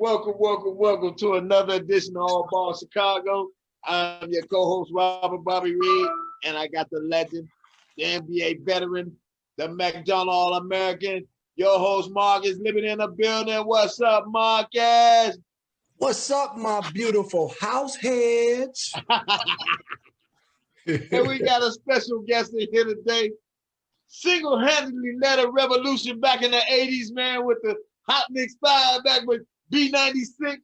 Welcome to another edition of All Ball Chicago. I'm your co-host, Robert Bobby Reed, and I got the legend, the NBA veteran, the McDonald All-American. Your host, Marcus, living in the building. What's up, Marcus? What's up, my beautiful house heads? And we got a special guest in here today. Single-handedly led a revolution back in the 80s, man, with the Hot Mix 5 back with B96.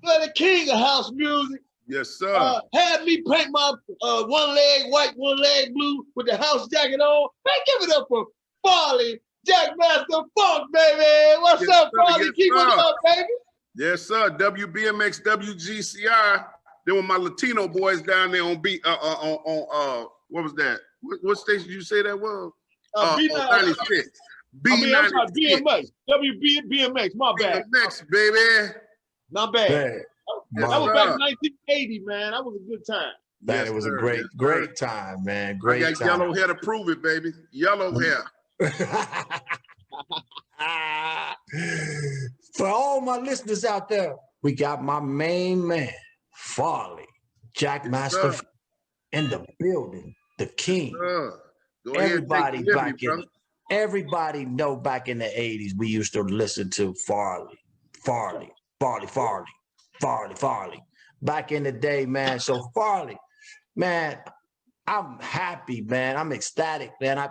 The king of house music. Yes, sir. Had me paint my one leg white, one leg blue with the house jacket on. Man, give it up for Farley, Jackmaster Funk, baby. What's up, Farley? Yes, Keep it up, baby. Yes, sir. WBMX, WGCI. They were my Latino boys down there on what was that? What station did you say that was? B96. I'm sorry, BMX. WBMX, my bad. BMX, baby. Not bad. That was back in 1980, man. That was a good time. Man, yes, it was a great time, man. Great time. I got yellow hair to prove it, baby. Yellow hair. For all my listeners out there, we got my main man, Farley, Jackmaster in the building, the king. Everybody everybody know back in the 80s, we used to listen to Farley. Back in the day, man. So Farley, man, I'm happy, man. I'm ecstatic, man.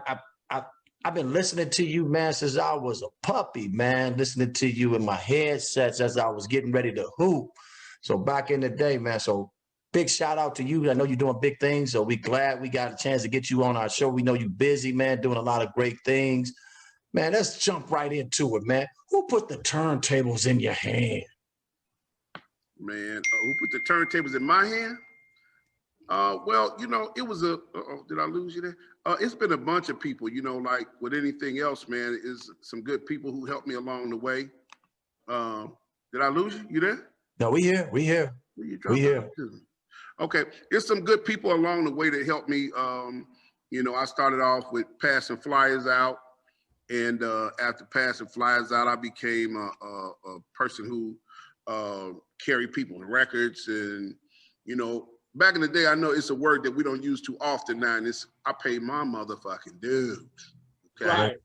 I've been listening to you, man, since I was a puppy, man. Listening to you in my headsets as I was getting ready to hoop. So back in the day, man. So big shout out to you. I know you're doing big things, so we glad we got a chance to get you on our show. We know you're busy, man, doing a lot of great things. Man, let's jump right into it, man. Who put the turntables in your hand? Man, who put the turntables in my hand? Well, you know, it was did I lose you there? It's been a bunch of people, you know, like with anything else, man, is some good people who helped me along the way. Did I lose you? You there? No, we here. Okay, there's some good people along the way that helped me. You know, I started off with passing flyers out, and after passing flyers out, I became a person who carried people in records. And, you know, back in the day, I know it's a word that we don't use too often now, and it's I paid my motherfucking dues. Okay, right.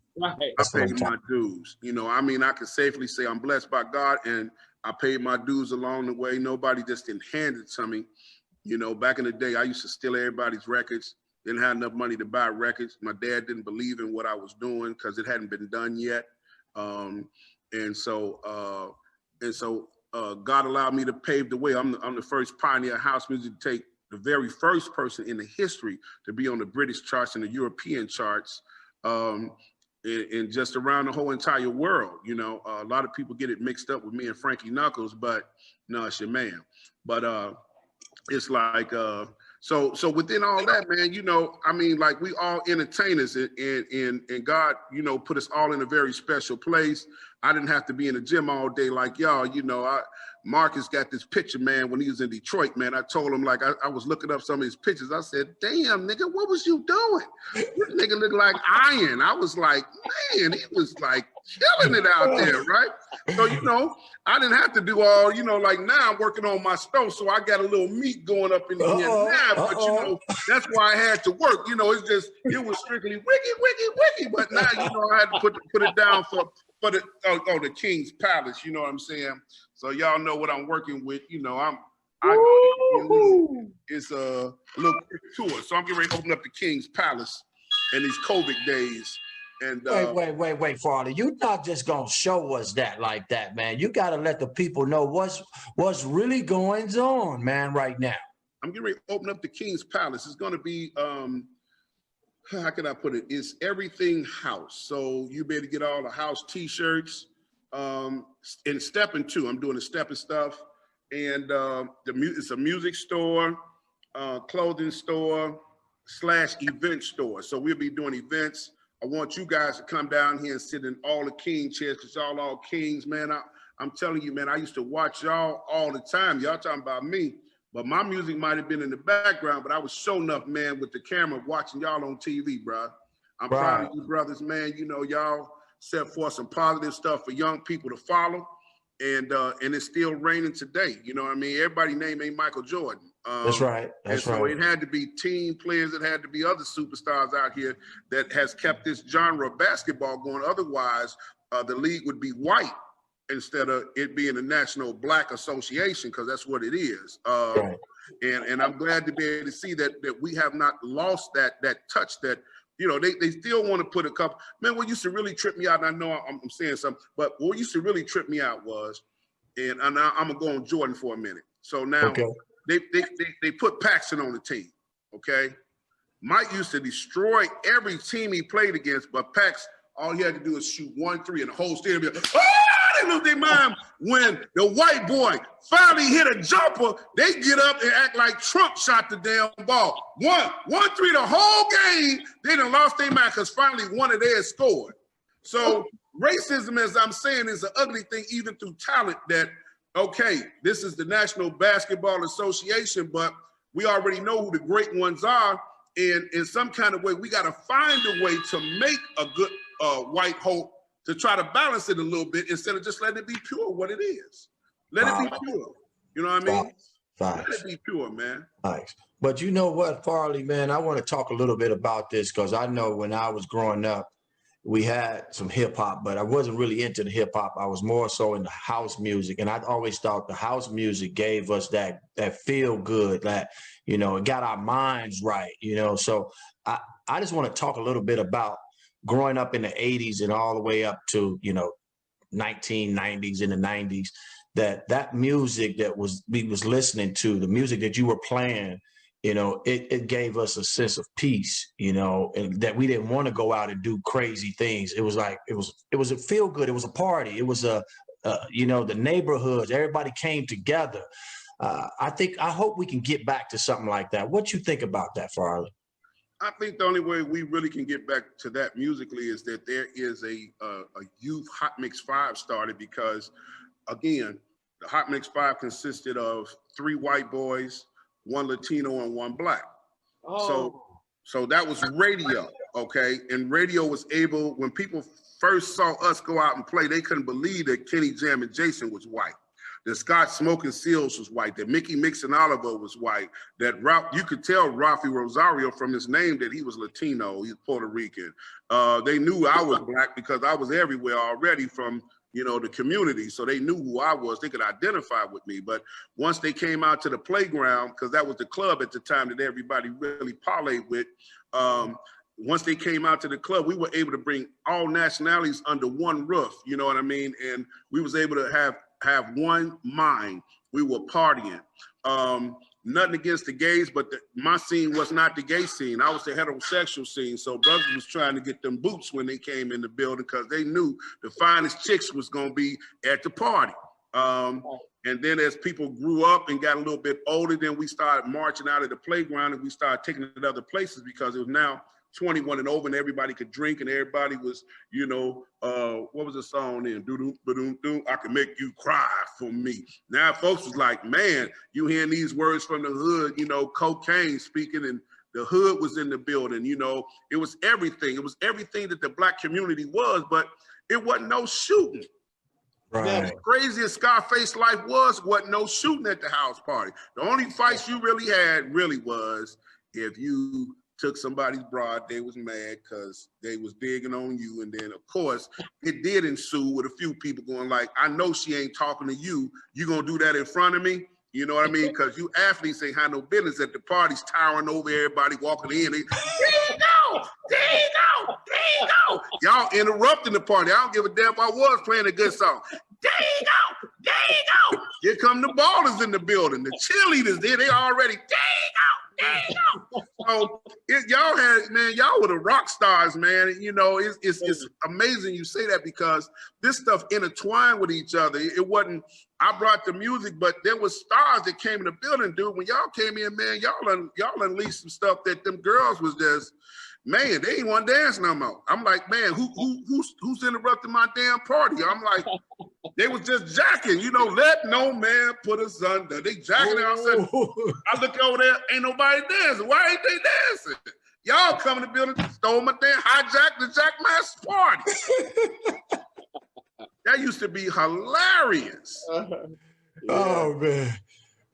I paid my dues. You know, I mean, I can safely say I'm blessed by God, and I paid my dues along the way. Nobody just didn't hand it to me. You know, back in the day, I used to steal everybody's records. Didn't have enough money to buy records. My dad didn't believe in what I was doing because it hadn't been done yet. And so God allowed me to pave the way. I'm the first pioneer of house music to take the very first person in the history to be on the British charts and the European charts, and just around the whole entire world. You know, a lot of people get it mixed up with me and Frankie Knuckles, but no, it's your man. But it's like, so within all that, man, you know, I mean, like we all entertainers, and God, you know, put us all in a very special place. I didn't have to be in the gym all day like y'all. You know, Marcus got this picture, man, when he was in Detroit, man. I told him, like, I was looking up some of his pictures. I said, damn, nigga, what was you doing? This nigga looked like iron. I was like, man, he was like killing it out there, right? So, you know, I didn't have to do all, you know, like now I'm working on my stove, so I got a little meat going up in here now, but you know, that's why I had to work. You know, it was strictly wiki, but now, you know, I had to put it down for the King's Palace, you know what I'm saying? So y'all know what I'm working with, you know, it's a little tour. So I'm getting ready to open up the King's Palace in these COVID days. And wait, Farley. You're not just gonna show us that like that, man. You gotta let the people know what's really going on, man, right now. I'm getting ready to open up the King's Palace. It's gonna be how can I put it? It's everything house. So you be able to get all the house t-shirts, and stepping too. I'm doing the stepping stuff. And it's a music store, clothing store / event store. So we'll be doing events. I want you guys to come down here and sit in all the king chairs because y'all all kings, man. I'm telling you, man, I used to watch y'all all the time. Y'all talking about me. But my music might have been in the background, but I was showing up, man, with the camera watching y'all on TV, bro. I'm proud of you brothers, man. You know, y'all set forth some positive stuff for young people to follow. and it's still reigning today. You know what I mean? Everybody's name ain't Michael Jordan. That's right. That's and so right. it had to be team players. It had to be other superstars out here that has kept this genre of basketball going. Otherwise, the league would be white instead of it being a National Black Association, because that's what it is. Right. And I'm glad to be able to see that we have not lost that touch that, you know, they still want to put a couple. Man, what used to really trip me out, and I know I'm saying something, but what used to really trip me out was, and I'm gonna go on Jordan for a minute. So now they put Paxson on the team, okay? Mike used to destroy every team he played against, but Pax, all he had to do is shoot 1-3 and the whole stadium be like, oh, they lose their mind. When the white boy finally hit a jumper, they get up and act like Trump shot the damn ball. 1-3 the whole game, they done lost their mind because finally one of theirs scored. So racism, as I'm saying, is an ugly thing even through talent that, okay, this is the National Basketball Association, but we already know who the great ones are. And in some kind of way, we got to find a way to make a good white hope to try to balance it a little bit instead of just letting it be pure what it is. Let it be pure. You know what I mean? Let it be pure, man. Nice. But you know what, Farley, man, I want to talk a little bit about this because I know when I was growing up, we had some hip hop, but I wasn't really into the hip hop. I was more so into house music. And I always thought the house music gave us that feel good, that, you know, it got our minds right, you know. So I just want to talk a little bit about growing up in the 80s and all the way up to, you know, 1990s and the 90s, that music that we was listening to, the music that you were playing, you know, it gave us a sense of peace, you know, and that we didn't want to go out and do crazy things. It was like, it was a feel good. It was a party. It was you know, the neighborhoods, everybody came together. I hope we can get back to something like that. What you think about that, Farley? I think the only way we really can get back to that musically is that there is a youth Hot Mix 5 started, because, again, the Hot Mix 5 consisted of 3 white boys, 1 Latino, and 1 Black. Oh. So that was radio, okay? And radio was able, when people first saw us go out and play, they couldn't believe that Kenny Jam and Jason was white, that Scott Smoking Seals was white, that Mickey Mixon Oliver was white, that you could tell Rafi Rosario from his name that he was Latino, he's Puerto Rican. They knew I was Black because I was everywhere already from, you know, the community. So they knew who I was. They could identify with me. But once they came out to the playground, because that was the club at the time that everybody really parlayed with, once they came out to the club, we were able to bring all nationalities under one roof, you know what I mean? And we was able to have one mind. We were partying. Nothing against the gays, but my scene was not the gay scene. I was the heterosexual scene. So brothers was trying to get them boots when they came in the building because they knew the finest chicks was going to be at the party. And then as people grew up and got a little bit older, then we started marching out of the playground and we started taking it to other places because it was now 21 and over and everybody could drink and everybody was, you know, what was the song then? Do-do-ba-doom-doom, I Can Make You Cry For Me. Now folks was like, man, you hearing these words from the hood, you know, cocaine speaking, and the hood was in the building, you know, it was everything. It was everything that the Black community was, but it wasn't no shooting. Right. As crazy as Scarface life wasn't no shooting at the house party. The only fights you really had was if you took somebody's broad, they was mad because they was digging on you. And then, of course, it did ensue with a few people going like, I know she ain't talking to you. You gonna do that in front of me? You know what I mean? Because you athletes ain't had no business at the parties towering over everybody walking in. There you go! There you go! There you go! Y'all interrupting the party. I don't give a damn if I was playing a good song. There you go! There you go! Here come the ballers in the building. The cheerleaders there, they already, there you go! There you go! So y'all had, man, y'all were the rock stars, man. You know, it's amazing you say that because this stuff intertwined with each other. It wasn't, I brought the music, but there was stars that came in the building, dude. When y'all came in, man, y'all unleashed some stuff that them girls was just, man, they ain't want to dance no more. I'm like, man, who's interrupting my damn party? I'm like, they was just jacking, you know, let no man put us under. They jacking out. I look over there, ain't nobody dancing. Why ain't they dancing? Y'all come in the building, stole my damn, hijacked the Jackmaster party. That used to be hilarious. Oh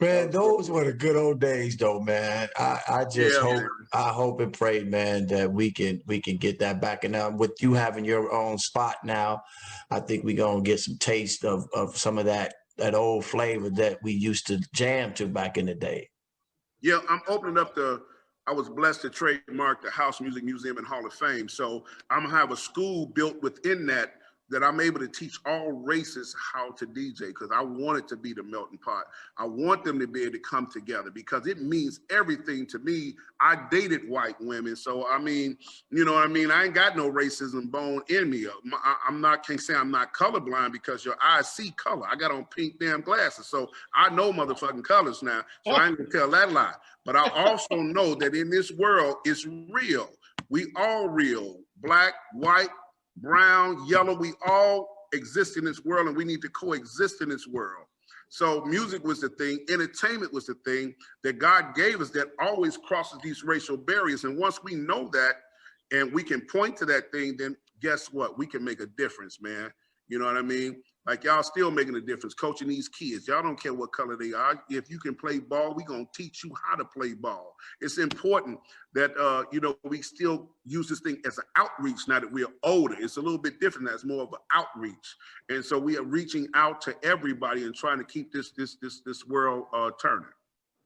man, those were the good old days, though, man. I just hope, man. I hope and pray, man, that we can get that back. And now with you having your own spot now, I think we're gonna get some taste of some of that old flavor that we used to jam to back in the day. Yeah, I'm opening up I was blessed to trademark the House Music Museum and Hall of Fame. So I'm gonna have a school built within that I'm able to teach all races how to DJ, because I want it to be the melting pot. I want them to be able to come together because it means everything to me. I dated white women, so I mean, you know what I mean? I ain't got no racism bone in me. Can't say I'm not colorblind because your eyes see color. I got on pink damn glasses, so I know motherfucking colors now. So I ain't gonna tell that lie. But I also know that in this world, it's real. We all real. Black, white, brown, yellow, we all exist in this world and we need to coexist in this world. So music was the thing, entertainment was the thing that God gave us that always crosses these racial barriers. And once we know that and we can point to that thing, then guess what? We can make a difference, man. You know what I mean? Like y'all still making a difference, coaching these kids. Y'all don't care what color they are. If you can play ball, we gonna teach you how to play ball. It's important that we still use this thing as an outreach now that we're older. It's a little bit different. That's more of an outreach, and so we are reaching out to everybody and trying to keep this world turning.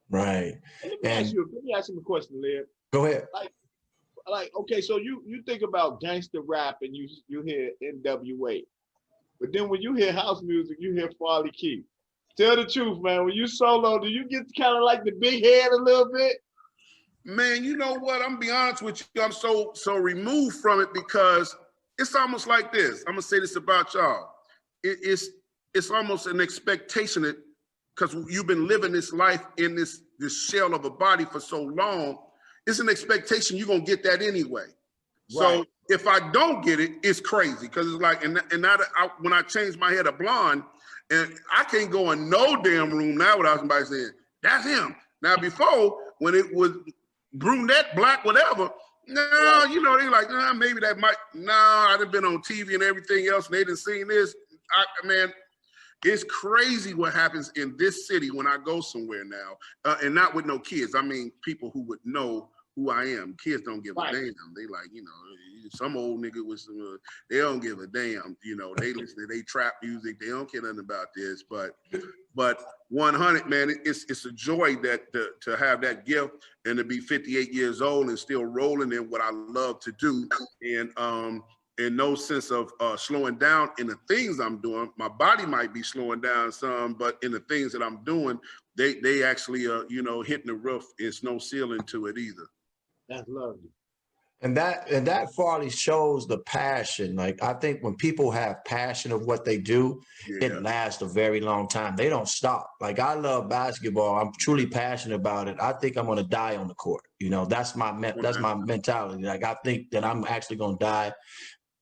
Right. Let me ask you a question, Leah. Go ahead. Like, okay, so you think about gangster rap and you hear NWA. But then when you hear house music, you hear Farley Key. Tell the truth, man. When you solo, do you get kind of like the big head a little bit? Man, you know what? I'm gonna be honest with you. I'm so removed from it because it's almost like this. I'm gonna say this about y'all. It's almost an expectation that because you've been living this life in this shell of a body for so long, it's an expectation you're gonna get that anyway. Right. So if I don't get it, it's crazy because it's like, and now that when I changed my hair to blonde, and I can't go in no damn room now without somebody saying, that's him. Now before, when it was brunette, black, whatever, no, they like, maybe that might, I'd have been on TV and everything else, and they didn't seen this. Man, it's crazy what happens in this city when I go somewhere now, and not with no kids. I mean, people who would know who I am. Kids don't give a damn. They like, some old nigga with some, they don't give a damn. They listen to they trap music. They don't care nothing about this. But 100, man, it's a joy that to have that gift and to be 58 years old and still rolling in what I love to do. And in no sense of slowing down in the things I'm doing. My body might be slowing down some, but in the things that I'm doing, they actually are, hitting the roof. It's no ceiling to it either. That's lovely. And that Farley shows the passion. Like, I think when people have passion of what they do, it lasts a very long time. They don't stop. Like, I love basketball. I'm truly passionate about it. I think I'm going to die on the court. That's my mentality. Like, I think that I'm actually going to die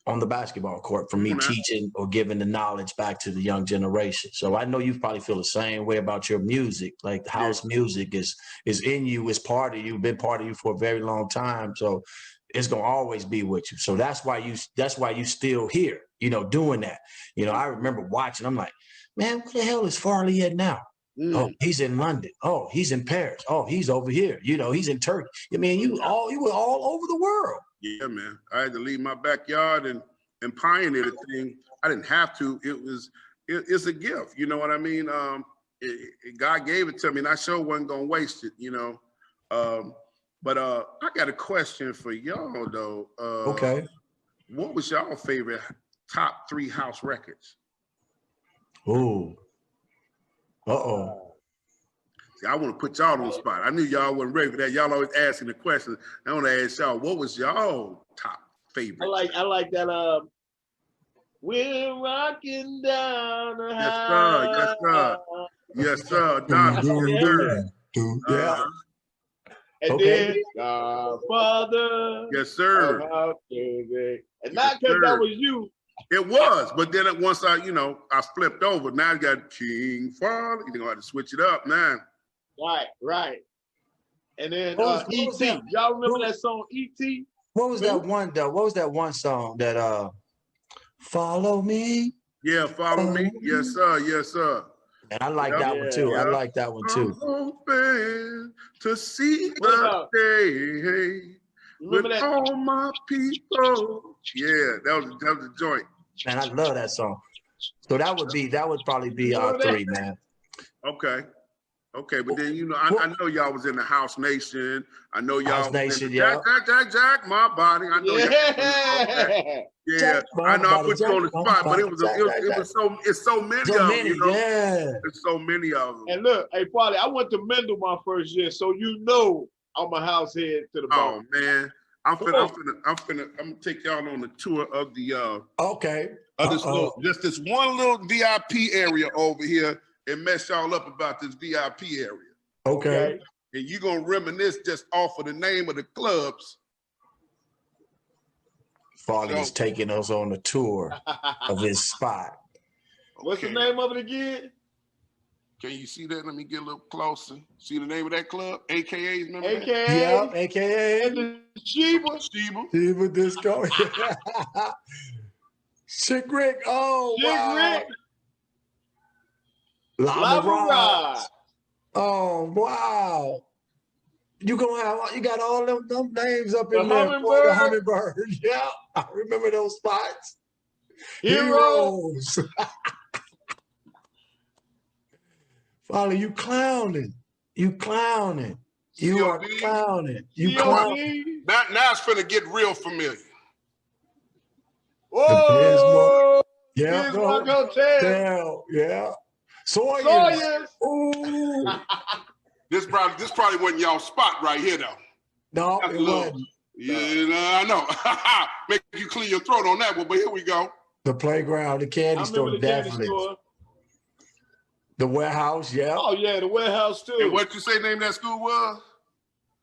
on the basketball court from me teaching or giving the knowledge back to the young generation. So I know you probably feel the same way about your music. Like, the house music is in you, is part of you, been part of you for a very long time. So it's gonna always be with you. So that's why you still here, doing that. I remember watching, I'm like, man, where the hell is Farley at now? Oh, he's in London. Oh, he's in Paris. Oh, he's over here. He's in Turkey. I mean, you were all over the world. Yeah, man. I had to leave my backyard and pioneer the thing. I didn't have to. It's a gift. You know what I mean? God gave it to me, and I sure wasn't gonna waste it. But I got a question for y'all though. Okay. What was y'all favorite top 3 house records? Ooh. Uh-oh. See, I want to put y'all on the spot. I knew y'all wasn't ready for that. Y'all always asking the question. I want to ask y'all, what was y'all top favorite? I like that. We're rocking down the house. Yes, sir. Don. Yeah. And then Godfather. Yes, sir. And not because that was you. It was, but then once I flipped over. Now I got King Farley. You have to switch it up now. Right. And then E.T. Y'all remember that song E.T.? What was that one though? What was that one song that follow me? Yeah, follow me. Yes, sir. Yes, sir. And I like Yep. that one too. Yeah. I like that one I'm too. hoping to see What a about? day with Remember that? all my people. Yeah, that was a joint. Man, I love that song. So that would probably be our Remember that? 3, man. Okay. Okay, but then I know y'all was in the House Nation. I know y'all House was in Nation, the yeah. Jack, my body. I know y'all. Yeah. Yeah, Jack, I know I body, put you on the Jack, spot, but body, it's so many so of many, them, you know. yeah. There's so many of them. And look, hey, Farley, I went to Mendel my first year, so you know I'm a house head to the Oh bone. man, I'm gonna take y'all on the tour of the Okay. of this one little VIP area over here and mess y'all up about this VIP area. Okay. And you're gonna reminisce just off of the name of the clubs. Farley is taking us on the tour of his spot. What's the name of it again? Can you see that? Let me get a little closer. See the name of that club? AKA's, remember that? AKA. Yeah, AKA. And the Sheba. Sheba Disco. Chick Rick. Oh, Chick wow. Rick. Lava Rod. Rods. Oh, wow. You got all them names up in there. Boy, the Hummingbird. Yeah, I remember those spots. Heroes. Farley, you clowning. You clowning. You COD. are clowning. You Now clowning. it's finna get real familiar. Whoa! Yeah, Bismarck Hotel. Yeah. Sawyers. Ooh. This probably wasn't y'all spot right here though. No, it wasn't. Yeah, I know. Make you clear your throat on that one, but here we go. The playground, the candy store, the definitely. Candy store. The warehouse, yeah. Oh yeah, the warehouse too. And what you say name of that school was?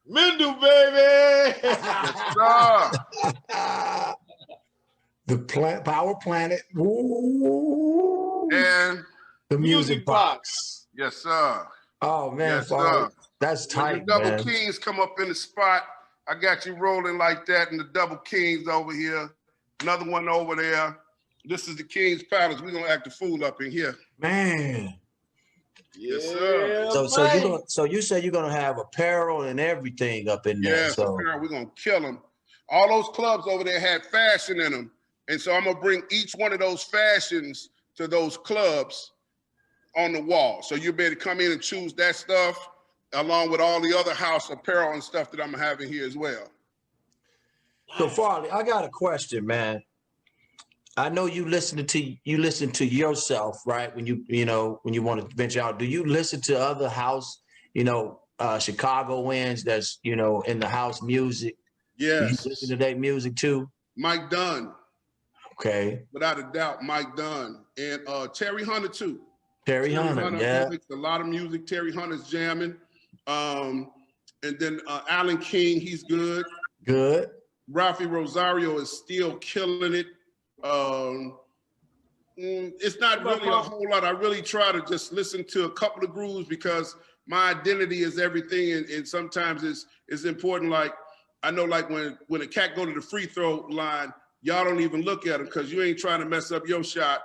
Mendel, baby. Yes, sir. The Power Planet. Ooh. And the music box. Yes, sir. Oh man, yes, sir. That's tight. When the Double Kings come up in the spot, I got you rolling like that, and the Double Kings over here. Another one over there. This is the King's Palace. We're gonna act a fool up in here. Man. Yes, sir. So you say you're gonna have apparel and everything up in there. Yes, so apparel, we're gonna kill them. All those clubs over there had fashion in them. And so I'm gonna bring each one of those fashions to those clubs on the wall. So you'll be able to come in and choose that stuff along with all the other house apparel and stuff that I'm having here as well. So Farley, I got a question, man. I know you listen to yourself, right? When you want to venture out, do you listen to other house, Chicagoans that's, in the house music? Yes. Do you listen to that music too? Mike Dunn. Okay. Without a doubt, Mike Dunn. And Terry Hunter too. Terry Hunter, yeah. Makes a lot of music. Terry Hunter's jamming. And then Alan King, he's good. Good. Ralphie Rosario is still killing it. It's not really a whole lot. I really try to just listen to a couple of grooves because my identity is everything, and sometimes it's important. Like I know, like when a cat go to the free throw line, y'all don't even look at him because you ain't trying to mess up your shot.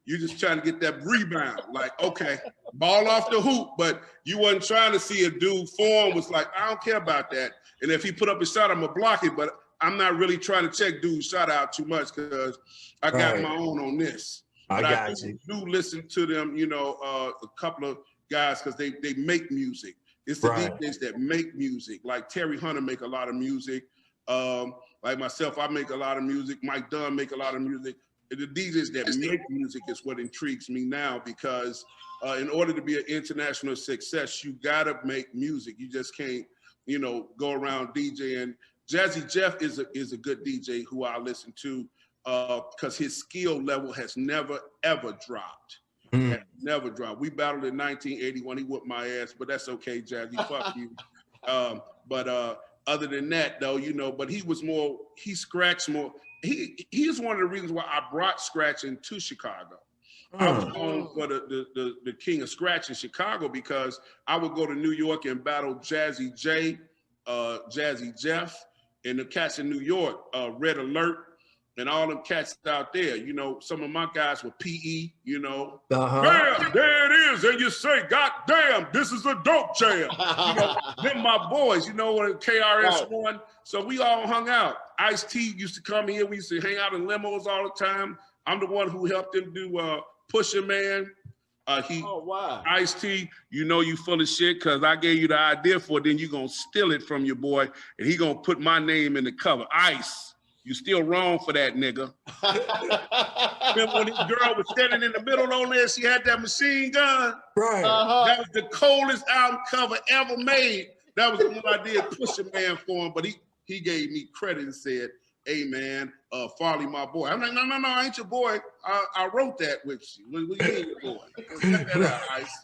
You just trying to get that rebound. Like, okay, ball off the hoop, but you wasn't trying to see a dude form was like, I don't care about that. And if he put up a shot, I'm gonna block it, but I'm not really trying to check dude's shot out too much because I got my own on this. But I do listen to them, a couple of guys because they make music. It's the DJs that make music. Like Terry Hunter make a lot of music. Like myself, I make a lot of music. Mike Dunn make a lot of music. The DJs that make music is what intrigues me now because in order to be an international success, you gotta make music. You just can't, go around DJing. Jazzy Jeff is a good DJ who I listen to because his skill level has never, ever dropped. Never dropped. We battled in 1981. He whooped my ass, but that's okay, Jazzy. Fuck you. But other than that, though, but he scratched more. He's one of the reasons why I brought scratching to Chicago. I was known for the king of scratch in Chicago because I would go to New York and battle Jazzy J, Jazzy Jeff, and the cats in New York, Red Alert, and all them cats out there, you know, some of my guys were PE, you know. Uh-huh. Bam, there it is. And you say, God damn, this is a dope jam. You know, them my boys, you know, when KRS-One. Right. So we all hung out. Ice-T used to come here. We used to hang out in limos all the time. I'm the one who helped him do Pusher Man. Oh, wow. Ice-T, you know you full of shit because I gave you the idea for it. Then you going to steal it from your boy, and he going to put my name in the cover. Ice. You still wrong for that, nigga. Remember when this girl was standing in the middle on there, she had that machine gun? Right. That was the coldest album cover ever made. That was the one I did Pusher Man for him, but he gave me credit and said, hey man, Farley, my boy. I'm like, no, I ain't your boy. I wrote that with you. What do you mean your boy? Check that out, Ice.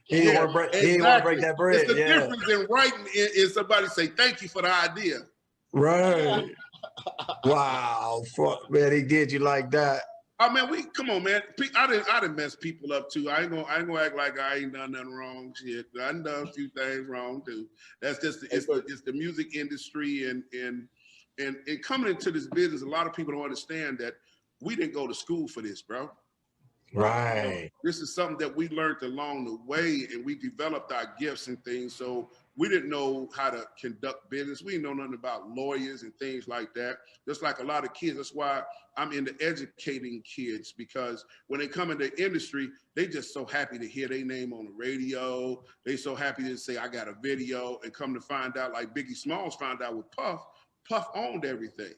He didn't want to break that bread. It's the difference in writing is somebody say, thank you for the idea. Right. Wow, man, he did you like that. Oh man, come on, man. I didn't mess people up too. I ain't gonna act like I ain't done nothing wrong. Shit, I done a few things wrong too. That's just it's the music industry and coming into this business. A lot of people don't understand that we didn't go to school for this, bro. Right. This is something that we learned along the way, and we developed our gifts and things. So we didn't know how to conduct business. We didn't know nothing about lawyers and things like that. Just like a lot of kids. That's why I'm into educating kids, because when they come into the industry, they just so happy to hear their name on the radio. They so happy to say, I got a video, and come to find out, like Biggie Smalls found out with Puff owned everything.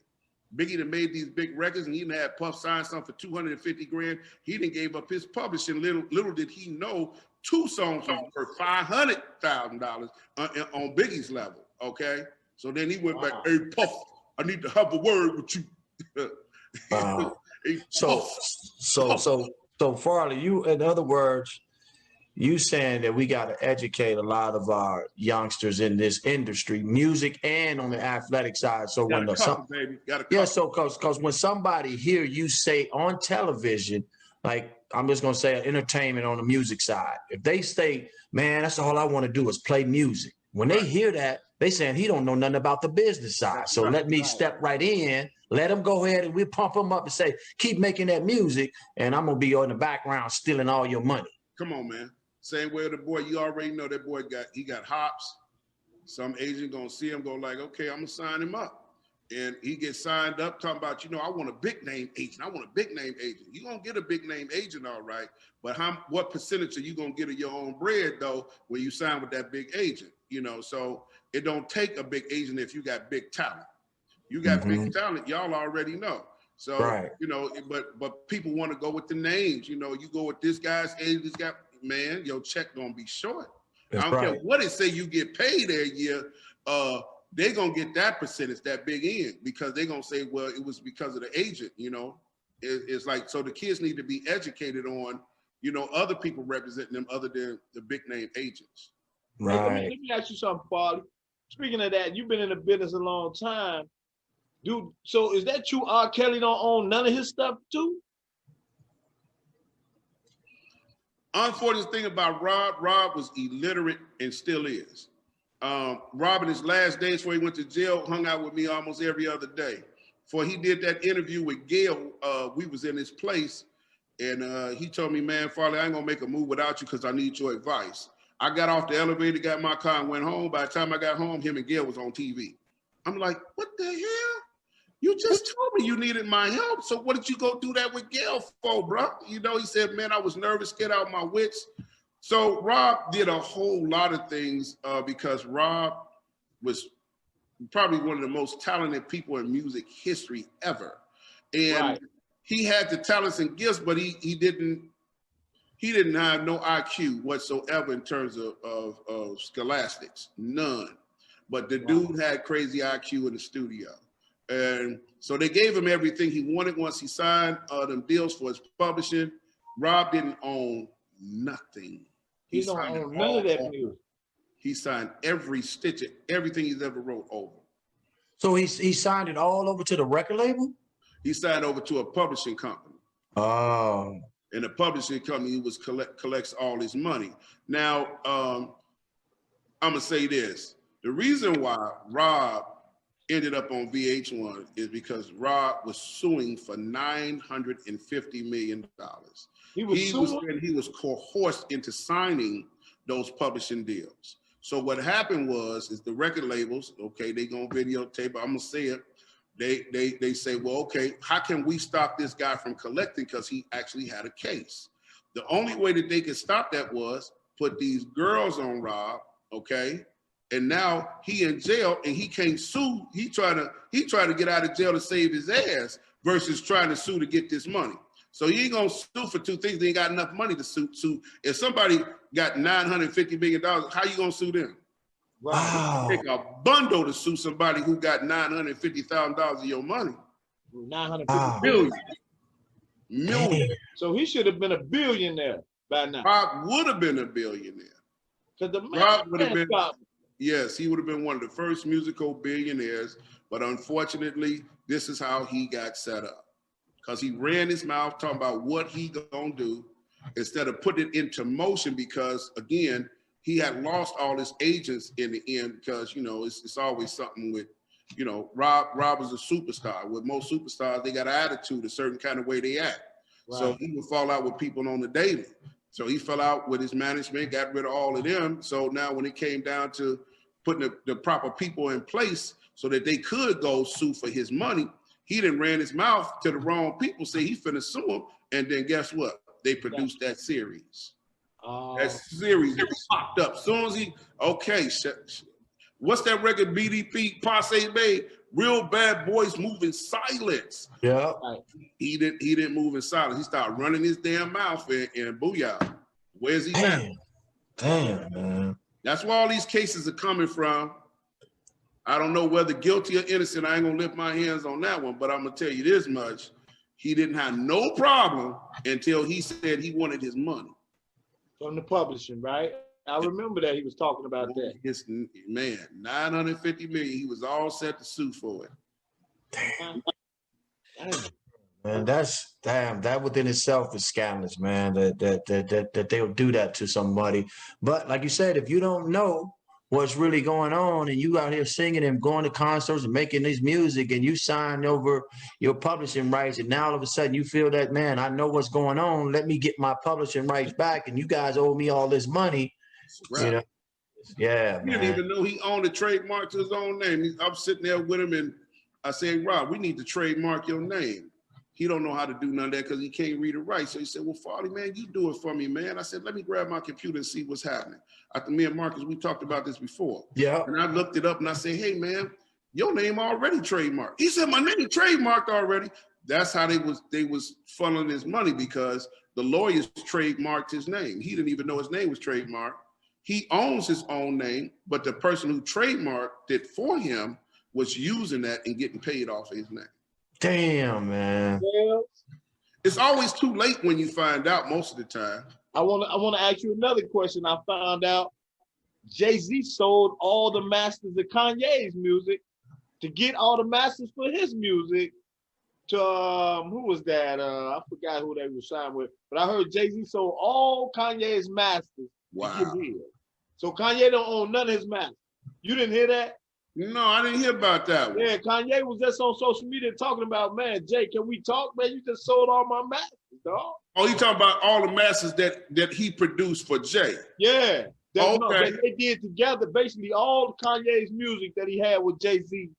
Biggie done made these big records, and he done had Puff sign something for 250 grand. He done gave up his publishing. Little did he know, 2 songs was worth $500,000 on Biggie's level. Okay, so then he went back. Hey Puff, I need to have a word with you. Wow. Hey, So Farley, you, in other words, you saying that we got to educate a lot of our youngsters in this industry, music and on the athletic side. So when because when somebody hear you say on television, like I'm just gonna say entertainment on the music side, if they say, man, that's all I want to do is play music. When they hear that, they saying he don't know nothing about the business side. So let me step right in, let him go ahead, and we pump him up and say, keep making that music, and I'm gonna be in the background stealing all your money. Come on, man. Same way the boy, you already know that boy got hops. Some agent gonna see him, go like, okay, I'm gonna sign him up. And he gets signed up talking about, I want a big name agent. I want a big name agent. You're gonna get a big name agent, all right. But what percentage are you gonna get of your own bread though when you sign with that big agent? So it don't take a big agent if you got big talent. You got big talent, y'all already know. So but people want to go with the names. You go with this guy's agent, this guy. Man, your check gonna be short. That's I don't care what it say you get paid a year. They gonna get that percentage, that big end, because they gonna say, well, it was because of the agent. It's like, so the kids need to be educated on, other people representing them other than the big name agents. Right. Hey, let me ask you something, Farley. Speaking of that, you've been in the business a long time, dude. So is that true? R. Kelly don't own none of his stuff too? Unfortunate thing about Rob was illiterate and still is. Rob in his last days before he went to jail hung out with me almost every other day. Before he did that interview with Gail, we was in his place, and he told me, man, Farley, I ain't gonna make a move without you because I need your advice. I got off the elevator, got my car, and went home. By the time I got home, him and Gail was on TV. I'm like, what the hell? You just told me you needed my help. So what did you go do that with Gail for, bro? He said, man, I was nervous, get out my wits. So Rob did a whole lot of things because Rob was probably one of the most talented people in music history ever. And he had the talents and gifts, but he didn't have no IQ whatsoever in terms of scholastics, none. But the dude had crazy IQ in the studio. And so they gave him everything he wanted once he signed them deals for his publishing. Rob didn't own nothing. He don't own none of that music. He signed every stitch of everything he's ever wrote over. So he signed it all over to the record label? He signed over to a publishing company. Oh. And the publishing company collects all his money. Now, I'm gonna say this. The reason why Rob ended up on VH1 is because Rob was suing for $950 million. He was coerced into signing those publishing deals. So what happened is the record labels, okay, they gonna videotape, I'm gonna say it. They say, well, okay, how can we stop this guy from collecting? Because he actually had a case. The only way that they could stop that was put these girls on Rob, okay? And now he in jail and he can't sue. He try to get out of jail to save his ass versus trying to sue to get this money. So he ain't gonna sue for two things. They ain't got enough money to sue. If somebody got $950 million, how you gonna sue them? Wow. Take a bundle to sue somebody who got $950,000 of your money. 950 million. So he should have been a billionaire by now. Rob would have been a billionaire. Because the Rob would have been. Yes, he would have been one of the first musical billionaires, but unfortunately, this is how he got set up. Because he ran his mouth talking about what he gonna do instead of putting it into motion because, again, he had lost all his agents in the end because, you know, it's always something with, you know, Rob was a superstar. With most superstars, they got an attitude, a certain kind of way they act. Right. So he would fall out with people on the daily. So he fell out with his management, got rid of all of them. So now when it came down to putting the proper people in place so that they could go sue for his money, he done ran his mouth to the wrong people, say he finna sue him. And then guess what? They produced that series. That series popped up. As soon as he, okay, what's that record BDP Passe made? Real Bad Boys Move in Silence. Yeah. He didn't move in silence. He started running his damn mouth and booyah. Where's he at? Damn, man. That's where all these cases are coming from. I don't know whether guilty or innocent. I ain't gonna lift my hands on that one, but I'm gonna tell you this much. He didn't have no problem until he said he wanted his money. From the publishing, right? I remember that he was talking about that. His, man, $950 million. He was all set to sue for it. Damn. Man, that within itself is scandalous, man. That they'll do that to somebody. But like you said, if you don't know what's really going on and you out here singing and going to concerts and making this music and you sign over your publishing rights and now all of a sudden you feel that, man, I know what's going on. Let me get my publishing rights back and you guys owe me all this money. Right. You know? Yeah, he didn't even know he owned a trademark to his own name. I'm sitting there with him and I say, Rob, we need to trademark your name. He don't know how to do none of that because he can't read or write. So he said, well, Farley, man, you do it for me, man. I said, let me grab my computer and see what's happening. After me and Marcus, we talked about this before. Yeah. And I looked it up and I said, hey, man, your name already trademarked. He said, my name is trademarked already. That's how they was funneling his money because the lawyers trademarked his name. He didn't even know his name was trademarked. He owns his own name, but the person who trademarked it for him was using that and getting paid off of his name. Damn, man. It's always too late when you find out most of the time. I want to ask you another question. I found out Jay-Z sold all the masters of Kanye's music to get all the masters for his music to who was that? I forgot who they were signed with, but I heard Jay-Z sold all Kanye's masters. Wow. So Kanye don't own none of his masters. You didn't hear that? No, I didn't hear about that one. Yeah, Kanye was just on social media talking about, man, Jay, can we talk, man? You just sold all my masters, dog. Oh, you talking about all the masters that he produced for Jay? Yeah. Okay. No, they did together, basically all Kanye's music that he had with Jay-Z.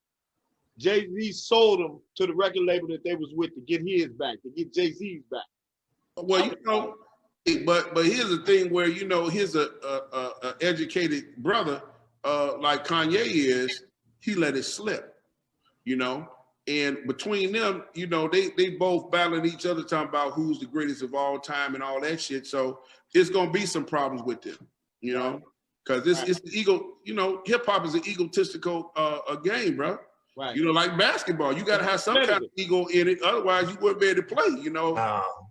Jay-Z sold them to the record label that they was with to get his back, to get Jay-Z's back. Well, you know, but here's the thing where, you know, here's a educated brother like Kanye is, he let it slip, you know, and between them, you know, they both battling each other, talking about who's the greatest of all time and all that shit. So it's gonna be some problems with them, you know, because it's the ego, you know, hip hop is an egotistical game, bro. Right. You know, like basketball, you gotta have some kind of ego in it, otherwise you wouldn't be able to play, you know.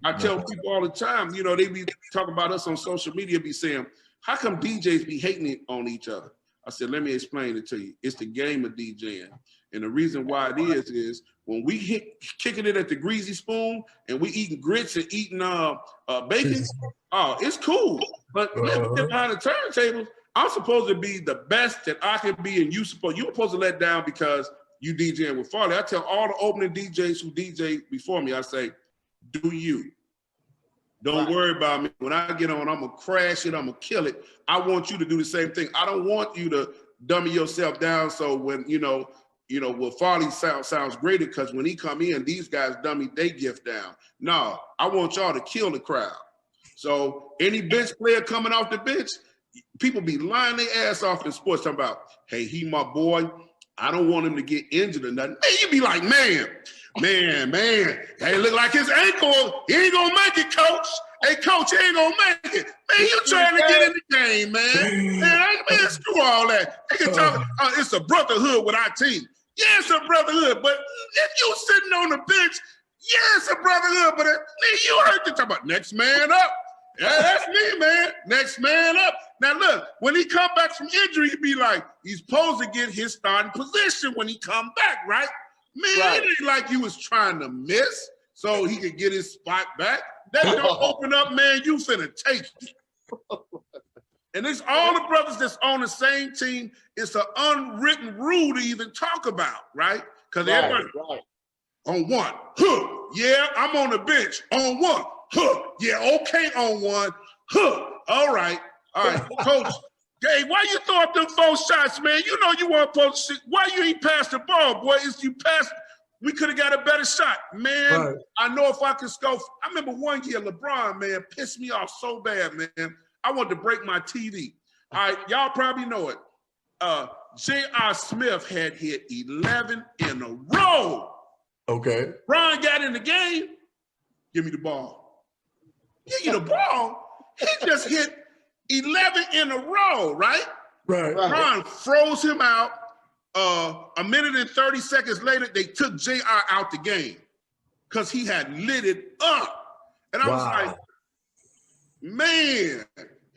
I tell people all the time, you know, they be talking about us on social media, be saying, how come DJs be hating it on each other? I said, let me explain it to you. It's the game of DJing. And the reason why it is when we kicking it at the greasy spoon and we eating grits and eating bacon, it's cool. But behind the turntables, I'm supposed to be the best that I can be, and you're supposed to let down because you DJing with Farley. I tell all the opening DJs who DJ before me, I say, do you. Don't worry about me. When I get on, I'm going to crash it. I'm going to kill it. I want you to do the same thing. I don't want you to dummy yourself down. So when, well, Farley sounds great because when he come in, these guys dummy they gift down. No, I want y'all to kill the crowd. So any bench player coming off the bench, people be lying their ass off in sports talking about, hey, he my boy. I don't want him to get injured or nothing. Man, you be like, man. Hey, look like his ankle. He ain't gonna make it, coach. Hey, coach, he ain't gonna make it. Man, you trying to get in the game, man. Man, screw all that. They can talk, it's a brotherhood with our team. Yeah, it's a brotherhood, but if you sitting on the bench, yeah, it's a brotherhood, but you heard to talk about next man up. Yeah, that's me, man. Next man up. Now look, when he come back from injury, he be like, he's supposed to get his starting position when he come back, right? Man, It ain't like you was trying to miss so he could get his spot back. That don't open up, man, you finna take it. And it's all the brothers that's on the same team. It's an unwritten rule to even talk about, right? Because everybody on one, yeah, I'm on the bench. On one, yeah, okay, on one, all right, coach. Hey, why you throw up them 4 shots, man? You know you weren't supposed to shoot. Why you ain't pass the ball, boy? If you passed, we could have got a better shot. Man, I know if I could score. I remember one year LeBron, man, pissed me off so bad, man. I wanted to break my TV. All right, y'all probably know it. J.R. Smith had hit 11 in a row. Okay. Ron got in the game. Give me the ball. Give you the ball. He just hit 11 in a row, right? Right. Ron froze him out. A minute and 30 seconds later, they took JR out the game because he had lit it up. And I was like, man,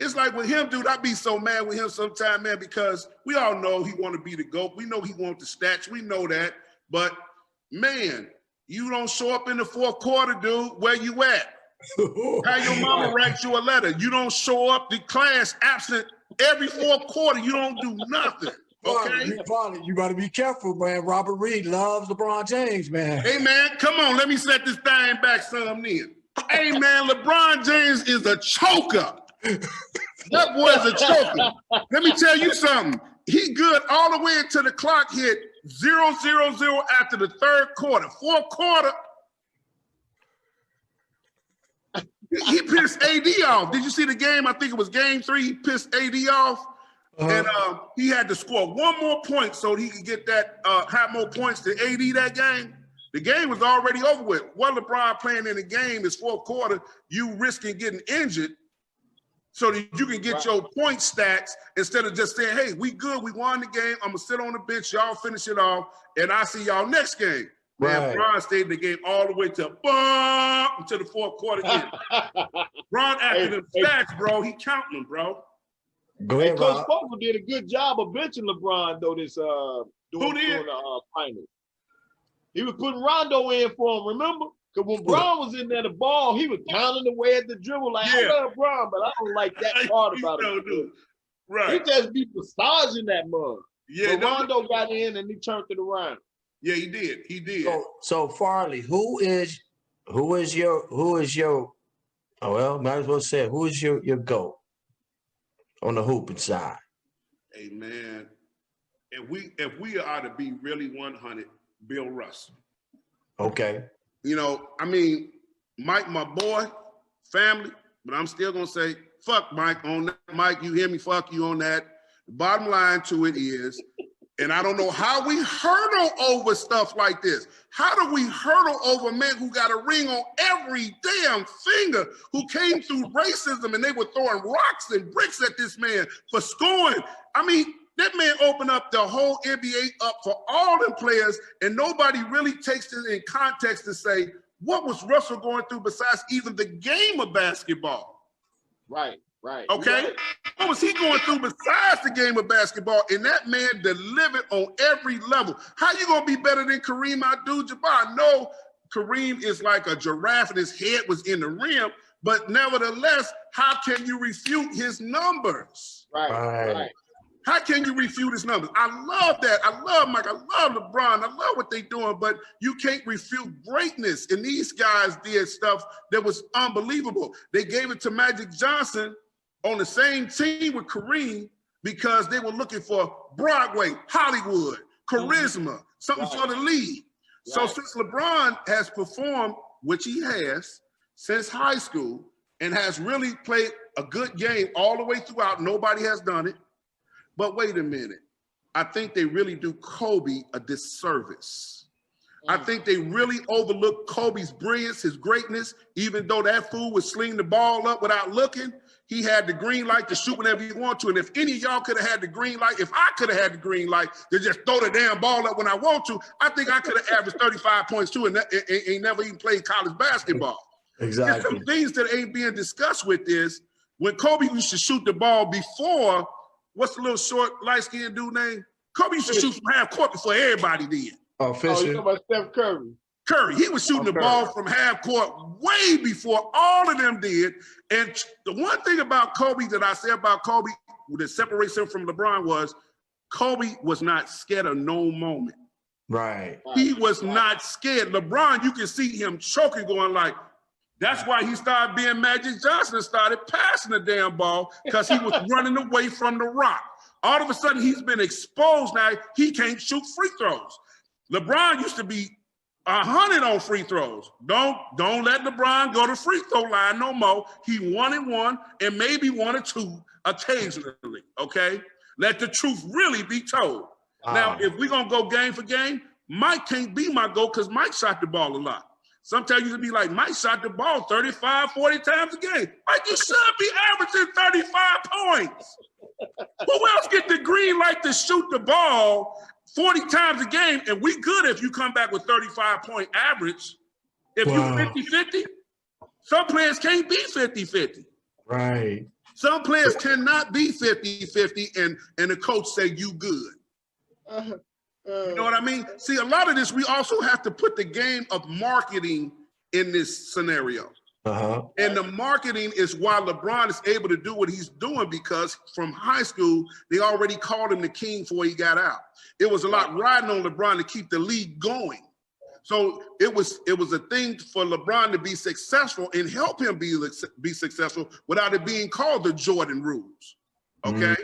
it's like with him, dude, I be so mad with him sometime, man, because we all know he want to be the GOAT. We know he want the stats. We know that. But, man, you don't show up in the 4th quarter, dude. Where you at? How your mama writes you a letter. You don't show up to class absent every 4th quarter. You don't do nothing. Okay? You got to be careful, man. Robert Reed loves LeBron James, man. Hey, man, come on. Let me set this thing back some in. Hey, man, LeBron James is a choker. That boy's a choker. Let me tell you something. He good all the way until the clock hit 0-0-0 after the 3rd quarter. 4th quarter, he pissed AD off. Did you see the game? I think it was game 3. He pissed AD off. And he had to score 1 more point so he could get that, have more points to AD that game. The game was already over with. What LeBron playing in the game is 4th quarter, you risking getting injured so that you can get your point stats instead of just saying, hey, we good, we won the game, I'm going to sit on the bench, y'all finish it off, and I'll see y'all next game. Man, Bron stayed in the game all the way until the 4th quarter. Bron after them stats, bro, he counting them, bro. Go ahead, Coach Fogle did a good job of benching LeBron, though, during the finals. He was putting Rondo in for him, remember? Because when Bron was in there, the ball, he was pounding away at the dribble like, I love Bron, but I don't like that part about him. Right. He just be massaging that mug. Yeah, but Rondo got in and he turned it around. Yeah, he did. He did. So Farley, who is your might as well say it. Who is your GOAT on the hooping side? Hey man, if we are to be really 100, Bill Russell. Okay. You know, I mean, Mike, my boy, family, but I'm still gonna say, fuck Mike on that. Mike, you hear me? Fuck you on that. The bottom line to it is, and I don't know how we hurdle over stuff like this. How do we hurdle over men who got a ring on every damn finger, who came through racism and they were throwing rocks and bricks at this man for scoring? I mean, that man opened up the whole NBA up for all them players, and nobody really takes it in context to say, what was Russell going through besides even the game of basketball? Right. Okay? What was he going through besides the game of basketball? And that man delivered on every level. How you going to be better than Kareem Abdul-Jabbar? I know Kareem is like a giraffe and his head was in the rim, but nevertheless, how can you refute his numbers? Right. How can you refute his numbers? I love that. I love Mike. I love LeBron. I love what they're doing, but you can't refute greatness. And these guys did stuff that was unbelievable. They gave it to Magic Johnson on the same team with Kareem because they were looking for Broadway, Hollywood, charisma, something for the league. So since LeBron has performed, which he has, since high school, and has really played a good game all the way throughout, nobody has done it. But wait a minute. I think they really do Kobe a disservice. I think they really overlook Kobe's brilliance, his greatness, even though that fool was slinging the ball up without looking. He had the green light to shoot whenever he wanted to. And if any of y'all could have had the green light, if I could have had the green light to just throw the damn ball up when I want to, I think I could have averaged 35 points too and ain't never even played college basketball. Exactly. And some things that ain't being discussed with is when Kobe used to shoot the ball before, what's the little short, light-skinned dude name? Kobe used to shoot from half court before everybody did. Oh, Fisher. Oh, you talking about Steph Curry? Curry, he was shooting the ball from half court way before all of them did. And the one thing about Kobe that I say about Kobe that separates him from LeBron was Kobe was not scared of no moment. Right. He was not scared. LeBron, you can see him choking, going like, that's why he started being Magic Johnson and started passing the damn ball because he was running away from the rock. All of a sudden, he's been exposed now. He can't shoot free throws. LeBron used to be 100 on free throws. Don't let LeBron go to free throw line no more. He 1-1 and maybe 1 or 2 occasionally, okay? Let the truth really be told. Wow. Now, if we're going to go game for game, Mike can't be my GOAT because Mike shot the ball a lot. Sometimes you can be like, Mike shot the ball 35, 40 times a game. Mike, you should be averaging 35 points. Who else get the green light to shoot the ball 40 times a game? And we good if you come back with 35-point average. If you 50-50, some players can't be 50-50. Right. Some players cannot be 50-50 and the coach say you good. You know what I mean? See, a lot of this, we also have to put the game of marketing in this scenario. And the marketing is why LeBron is able to do what he's doing because from high school, they already called him the king before he got out. It was a lot riding on LeBron to keep the league going. So it was a thing for LeBron to be successful and help him be successful without it being called the Jordan rules, okay?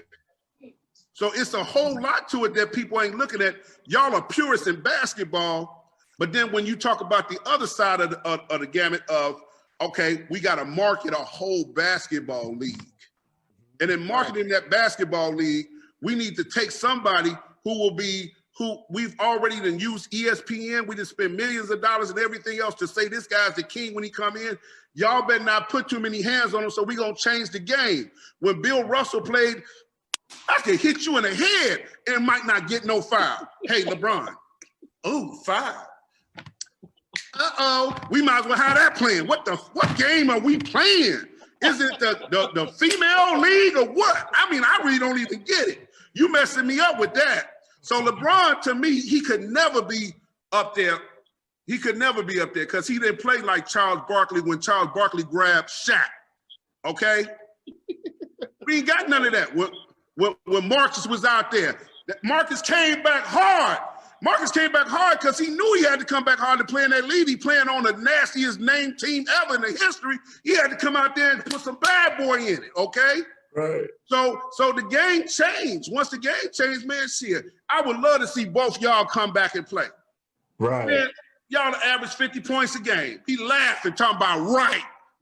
So it's a whole lot to it that people ain't looking at. Y'all are purists in basketball, but then when you talk about the other side of the gamut of, okay, we got to market a whole basketball league. And in marketing that basketball league, we need to take somebody who we've already done used ESPN. We just spend millions of dollars and everything else to say this guy's the king when he come in. Y'all better not put too many hands on him, so we going to change the game. When Bill Russell played, I could hit you in the head and might not get no foul. Hey, LeBron. Oh, foul. Uh-oh. We might as well have that playing. What game are we playing? Is it the female league or what? I mean, I really don't even get it. You messing me up with that. So LeBron, to me, he could never be up there. He could never be up there because he didn't play like Charles Barkley when Charles Barkley grabbed Shaq. Okay? We ain't got none of that. When Marcus was out there, Marcus came back hard. Marcus came back hard because he knew he had to come back hard to play in that league. He playing on the nastiest named team ever in the history. He had to come out there and put some bad boy in it, okay? Right. So the game changed. Once the game changed, man, shit, I would love to see both y'all come back and play. Right. Man, y'all average 50 points a game. He laughing, talking about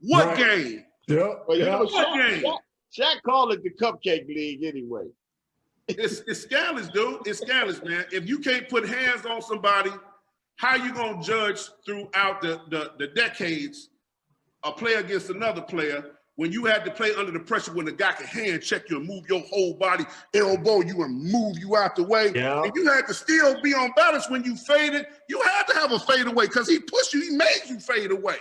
what game? Yeah. Well, you know, What game? Shaq called it the cupcake league anyway. It's scandalous, dude. It's scandalous, man. If you can't put hands on somebody, how you gonna judge throughout the decades a player against another player when you had to play under the pressure when the guy can hand check you and move your whole body, elbow you and move you out the way. Yeah. And you had to still be on balance when you faded. You had to have a fade away because he pushed you. He made you fade away.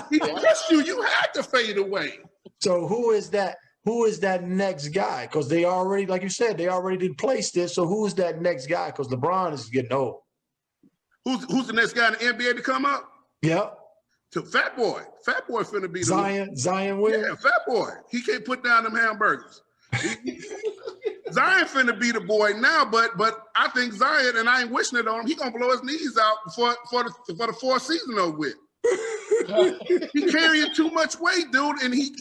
He pushed you. You had to fade away. So who is that? Who is that next guy? Because they already, like you said, they already did place this. So who is that next guy? Because LeBron is getting old. Who's the next guy in the NBA to come up? Yep. To Fat Boy. Fat Boy finna be Zion Williams. Yeah, Fat Boy. He can't put down them hamburgers. Zion finna be the boy now, but I think Zion, and I ain't wishing it on him, he gonna blow his knees out for the fourth season over with. He carrying too much weight, dude, and he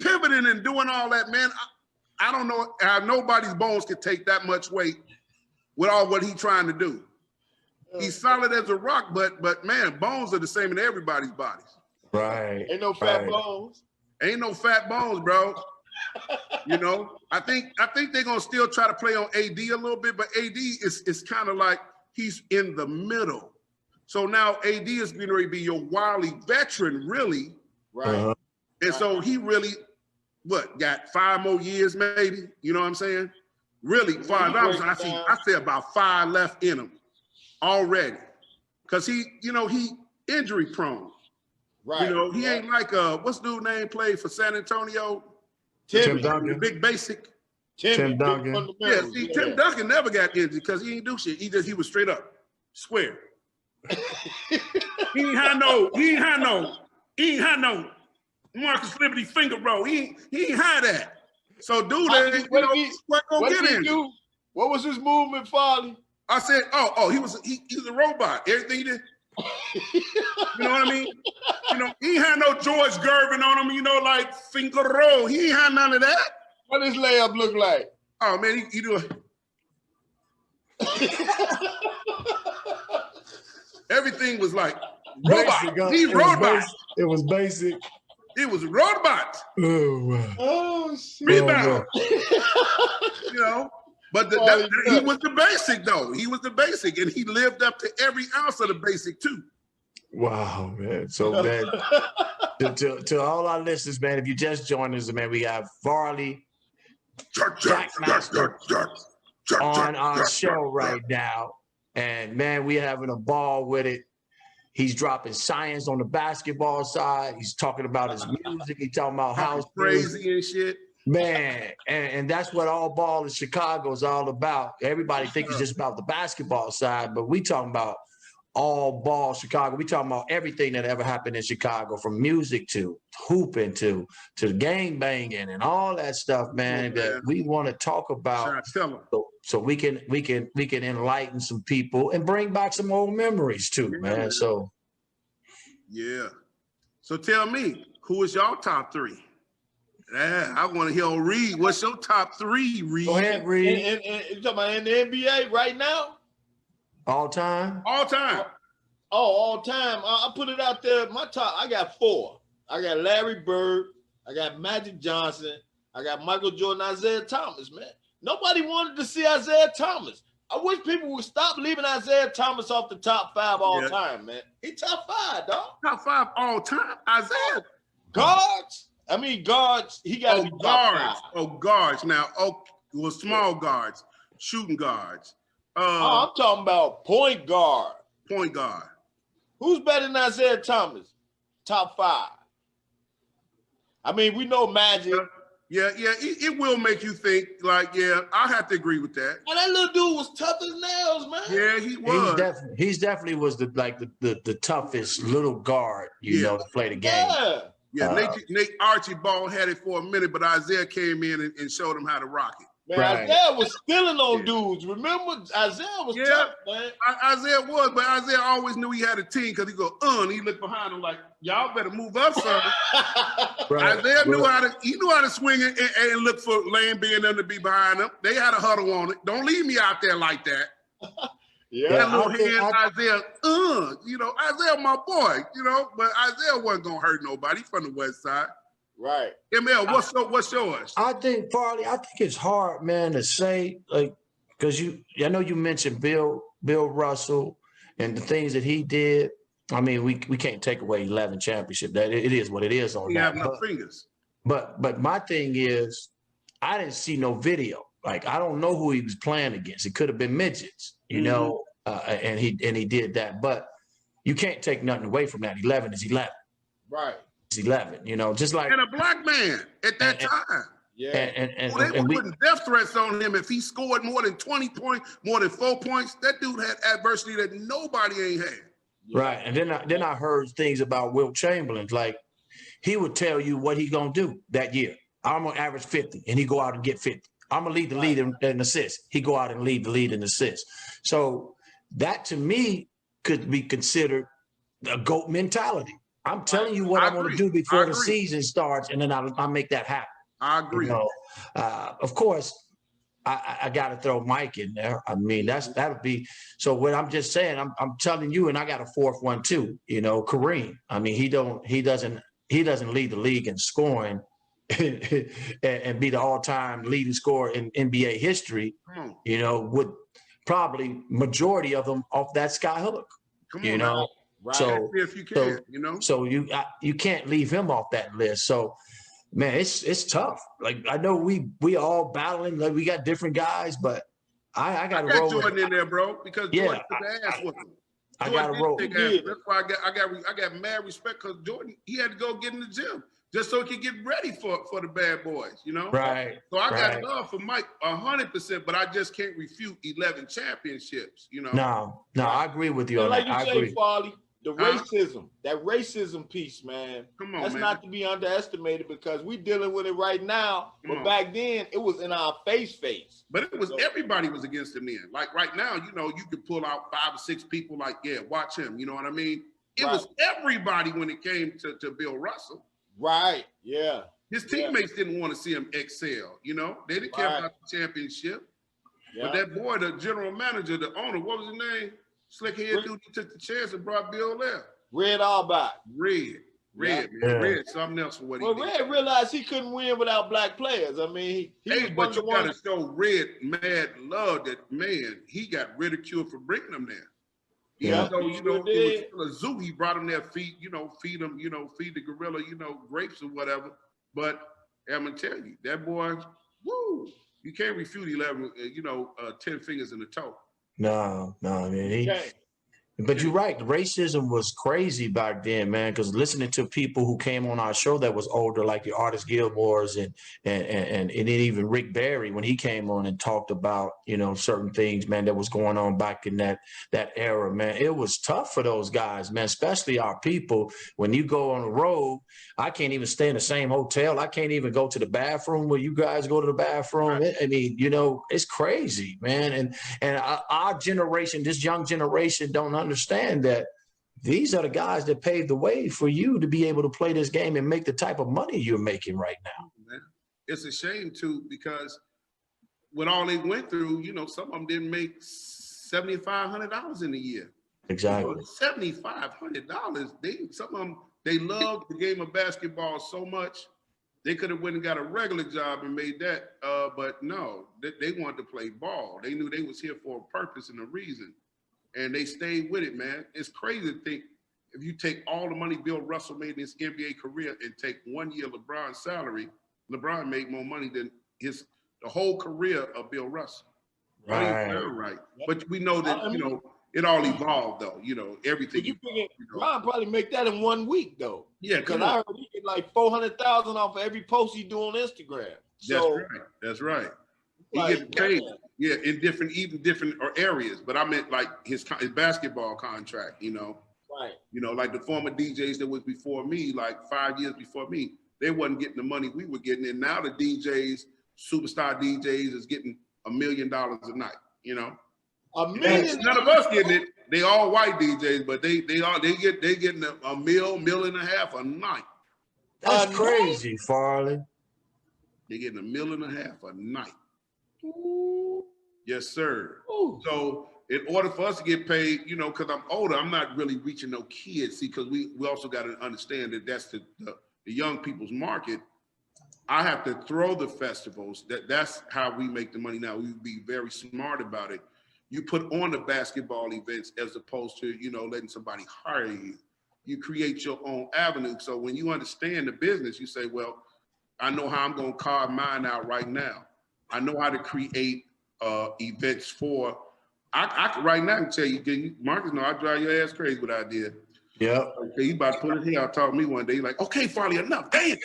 pivoting and doing all that, man. I don't know how nobody's bones can take that much weight with all what he's trying to do. He's solid as a rock, but man, bones are the same in everybody's bodies. Right. Ain't no fat bones. Ain't no fat bones, bro. I think they're gonna still try to play on AD a little bit, but AD is kind of like he's in the middle. So now AD is going to be your wily veteran, really. Right. And so he really, got 5 more years maybe? You know what I'm saying? Really, far as I say about 5 left in him already. Because he injury prone. Right. He ain't like, what's dude name played for San Antonio? Tim Duncan. Big basic. Tim Duncan. Yeah, see, Tim Duncan never got injured because he didn't do shit. He was straight up, square. He ain't had no Marcus Liberty finger roll. He ain't had that. So dude, what did he do? What was his movement, Farley? I said, he's a robot. Everything he did. You know what I mean? He ain't had no George Gervin on him, like finger roll. He ain't had none of that. What does layup look like? Oh man, he do it. Everything was like robot. Robot. It was basic. It was robot. Oh shit. Rebound. But he was the basic though. He was the basic, and he lived up to every ounce of the basic too. Wow, man. So man, to all our listeners, man, if you just joined us, man, we got Farley, Jackmaster on our show right now. And man, we're having a ball with it. He's dropping science on the basketball side. He's talking about his music. He's talking about house crazy and shit. Man, and that's what All Ball in Chicago is all about. Everybody thinks it's just about the basketball side, but we talking about All Ball Chicago. We talking about everything that ever happened in Chicago, from music to hooping to gang banging and all that stuff, man. That we want to talk about, so we can enlighten some people and bring back some old memories too, man. So yeah. So tell me, who is your top 3? Yeah, I want to hear Reed. What's your top 3, Reed? Go ahead, Reed. And you talking about in the NBA right now? All time? All time. Oh, all time. I put it out there. My top, I got 4. I got Larry Bird. I got Magic Johnson. I got Michael Jordan, Isaiah Thomas, man. Nobody wanted to see Isaiah Thomas. I wish people would stop leaving Isaiah Thomas off the top 5 all time, man. He top 5, dog. Top 5 all time? Isaiah? Guards? I mean, guards. He got to be guards. Guards. Now, small guards, shooting guards. I'm talking about point guard. Point guard. Who's better than Isaiah Thomas? Top 5. I mean, we know Magic. Yeah, it will make you think. Like, yeah, I have to agree with that. And that little dude was tough as nails, man. Yeah, he was. He's definitely was the toughest little guard, to play the game. Yeah, Nate Archibald had it for a minute, but Isaiah came in and showed him how to rock it. Man, Isaiah was stealing on dudes. Remember, Isaiah was tough, man. Isaiah was, but Isaiah always knew he had a team because he go, and he looked behind him like, y'all better move up, son. Isaiah knew how to swing it and look for Lane being them to be behind him. They had a huddle on it. Don't leave me out there like that. That little Isaiah, Isaiah, my boy, but Isaiah wasn't gonna hurt nobody from the West Side. Right. ML, what's yours? I think, Farley, it's hard, man, to say, like, because I know you mentioned Bill Russell and the things that he did. I mean, we can't take away 11 championship. That it is what it is on that. You have no fingers. But my thing is, I didn't see no video. Like, I don't know who he was playing against. It could have been midgets, and he did that. But you can't take nothing away from that. 11 is 11. Right. It's 11, just like. And a black man at that time. Yeah. And they were putting death threats on him if he scored more than 20 points, more than 4 points. That dude had adversity that nobody ain't had. Right. And then I heard things about Wilt Chamberlain. Like, he would tell you what he gonna do that year. I'm gonna average 50, and he go out and get 50. I'm gonna lead the lead in assists. He go out and lead the lead in assists. So that to me could be considered a GOAT mentality. I'm telling you what I want to do before the season starts, and then I'll make that happen. I agree. You know, of course, I got to throw Mike in there. I mean, that would be so. What I'm just saying, I'm telling you, and I got a fourth one too. You know, Kareem. I mean, he doesn't lead the league in scoring and be the all-time leading scorer in NBA history. You know, with probably majority of them off that sky hook. You know, right. So if you can, you know, so you can't leave him off that list. So. Man, it's tough. Like I know we all battling. Like we got different guys, but I got to roll. Jordan in there, bro, because Jordan took the ass with him. I got to roll. That's why I got mad respect because Jordan, he had to go get in the gym just so he could get ready for the bad boys, you know. Right. So I got love for Mike 100%, but I just can't refute 11 championships, you know. No, I agree with you on like that. You say, Farley, the racism piece, man. Come on, that's man. not to be underestimated because we're dealing with it right now. But back then, it was in our face. But it was everybody was against him then. Like right now, you know, you could pull out 5 or 6 people. Like, yeah, watch him. You know what I mean? It was everybody when it came to Bill Russell. Right. Yeah. His teammates didn't want to see him excel. You know, they didn't care about the championship. Yeah. But that boy, the general manager, the owner, what was his name? Slick head dude, he took the chance and brought Bill there. Red Auerbach. Red, man. Red, something else for what he did. Well, Red realized he couldn't win without black players. I mean, but you got to show Red mad love that, man, he got ridiculed for bringing him there. Yeah, so, you know, it was a zoo. He brought him there, feed the gorilla, grapes or whatever. But I'm going to tell you, that boy, woo, you can't refute 11, 10 fingers in the toe. No, I mean, but you're right. Racism was crazy back then, man, because listening to people who came on our show that was older, like the Artist Gilmore's and even Rick Barry, when he came on and talked about, certain things, man, that was going on back in that era, man. It was tough for those guys, man, especially our people. When you go on the road, I can't even stay in the same hotel. I can't even go to the bathroom where you guys go to the bathroom. I mean, it's crazy, man. And our generation, this young generation, don't understand that these are the guys that paved the way for you to be able to play this game and make the type of money you're making right now. It's a shame too, because with all they went through, some of them didn't make $7,500 in a year. Exactly. $7,500. Some of them, they loved the game of basketball so much they could have went and got a regular job and made that. But no, they wanted to play ball. They knew they was here for a purpose and a reason. And they stayed with it, man. It's crazy to think if you take all the money Bill Russell made in his NBA career and take 1 year LeBron's salary, LeBron made more money than the whole career of Bill Russell. Right. But we know that, it all evolved though, everything. You figure LeBron probably make that in 1 week though. Yeah, because I heard he get like $400,000 off of every post he do on Instagram. That's right. He getting paid, in different areas. But I meant like his basketball contract, Right. Like the former DJs that was before me, like 5 years before me, they wasn't getting the money we were getting. And now the DJs, superstar DJs, is getting $1 million a night. $1 million. None of us getting it. They all white DJs, but they getting $1.5 million a night. That's crazy, Farley. They're getting $1.5 million a night. Yes, sir. Ooh. So in order for us to get paid, because I'm older, I'm not really reaching no kids. See, because we also got to understand that that's the young people's market. I have to throw the festivals. That's how we make the money now. We be very smart about it. You put on the basketball events as opposed to, letting somebody hire you. You create your own avenue. So when you understand the business, you say, well, I know how I'm going to carve mine out right now. I know how to create events for. I right now can tell you, Marcus, I drive your ass crazy with idea. Yeah. Okay, he about to put his hair out, talk to me one day. He's like, okay, Farley, enough. Damn.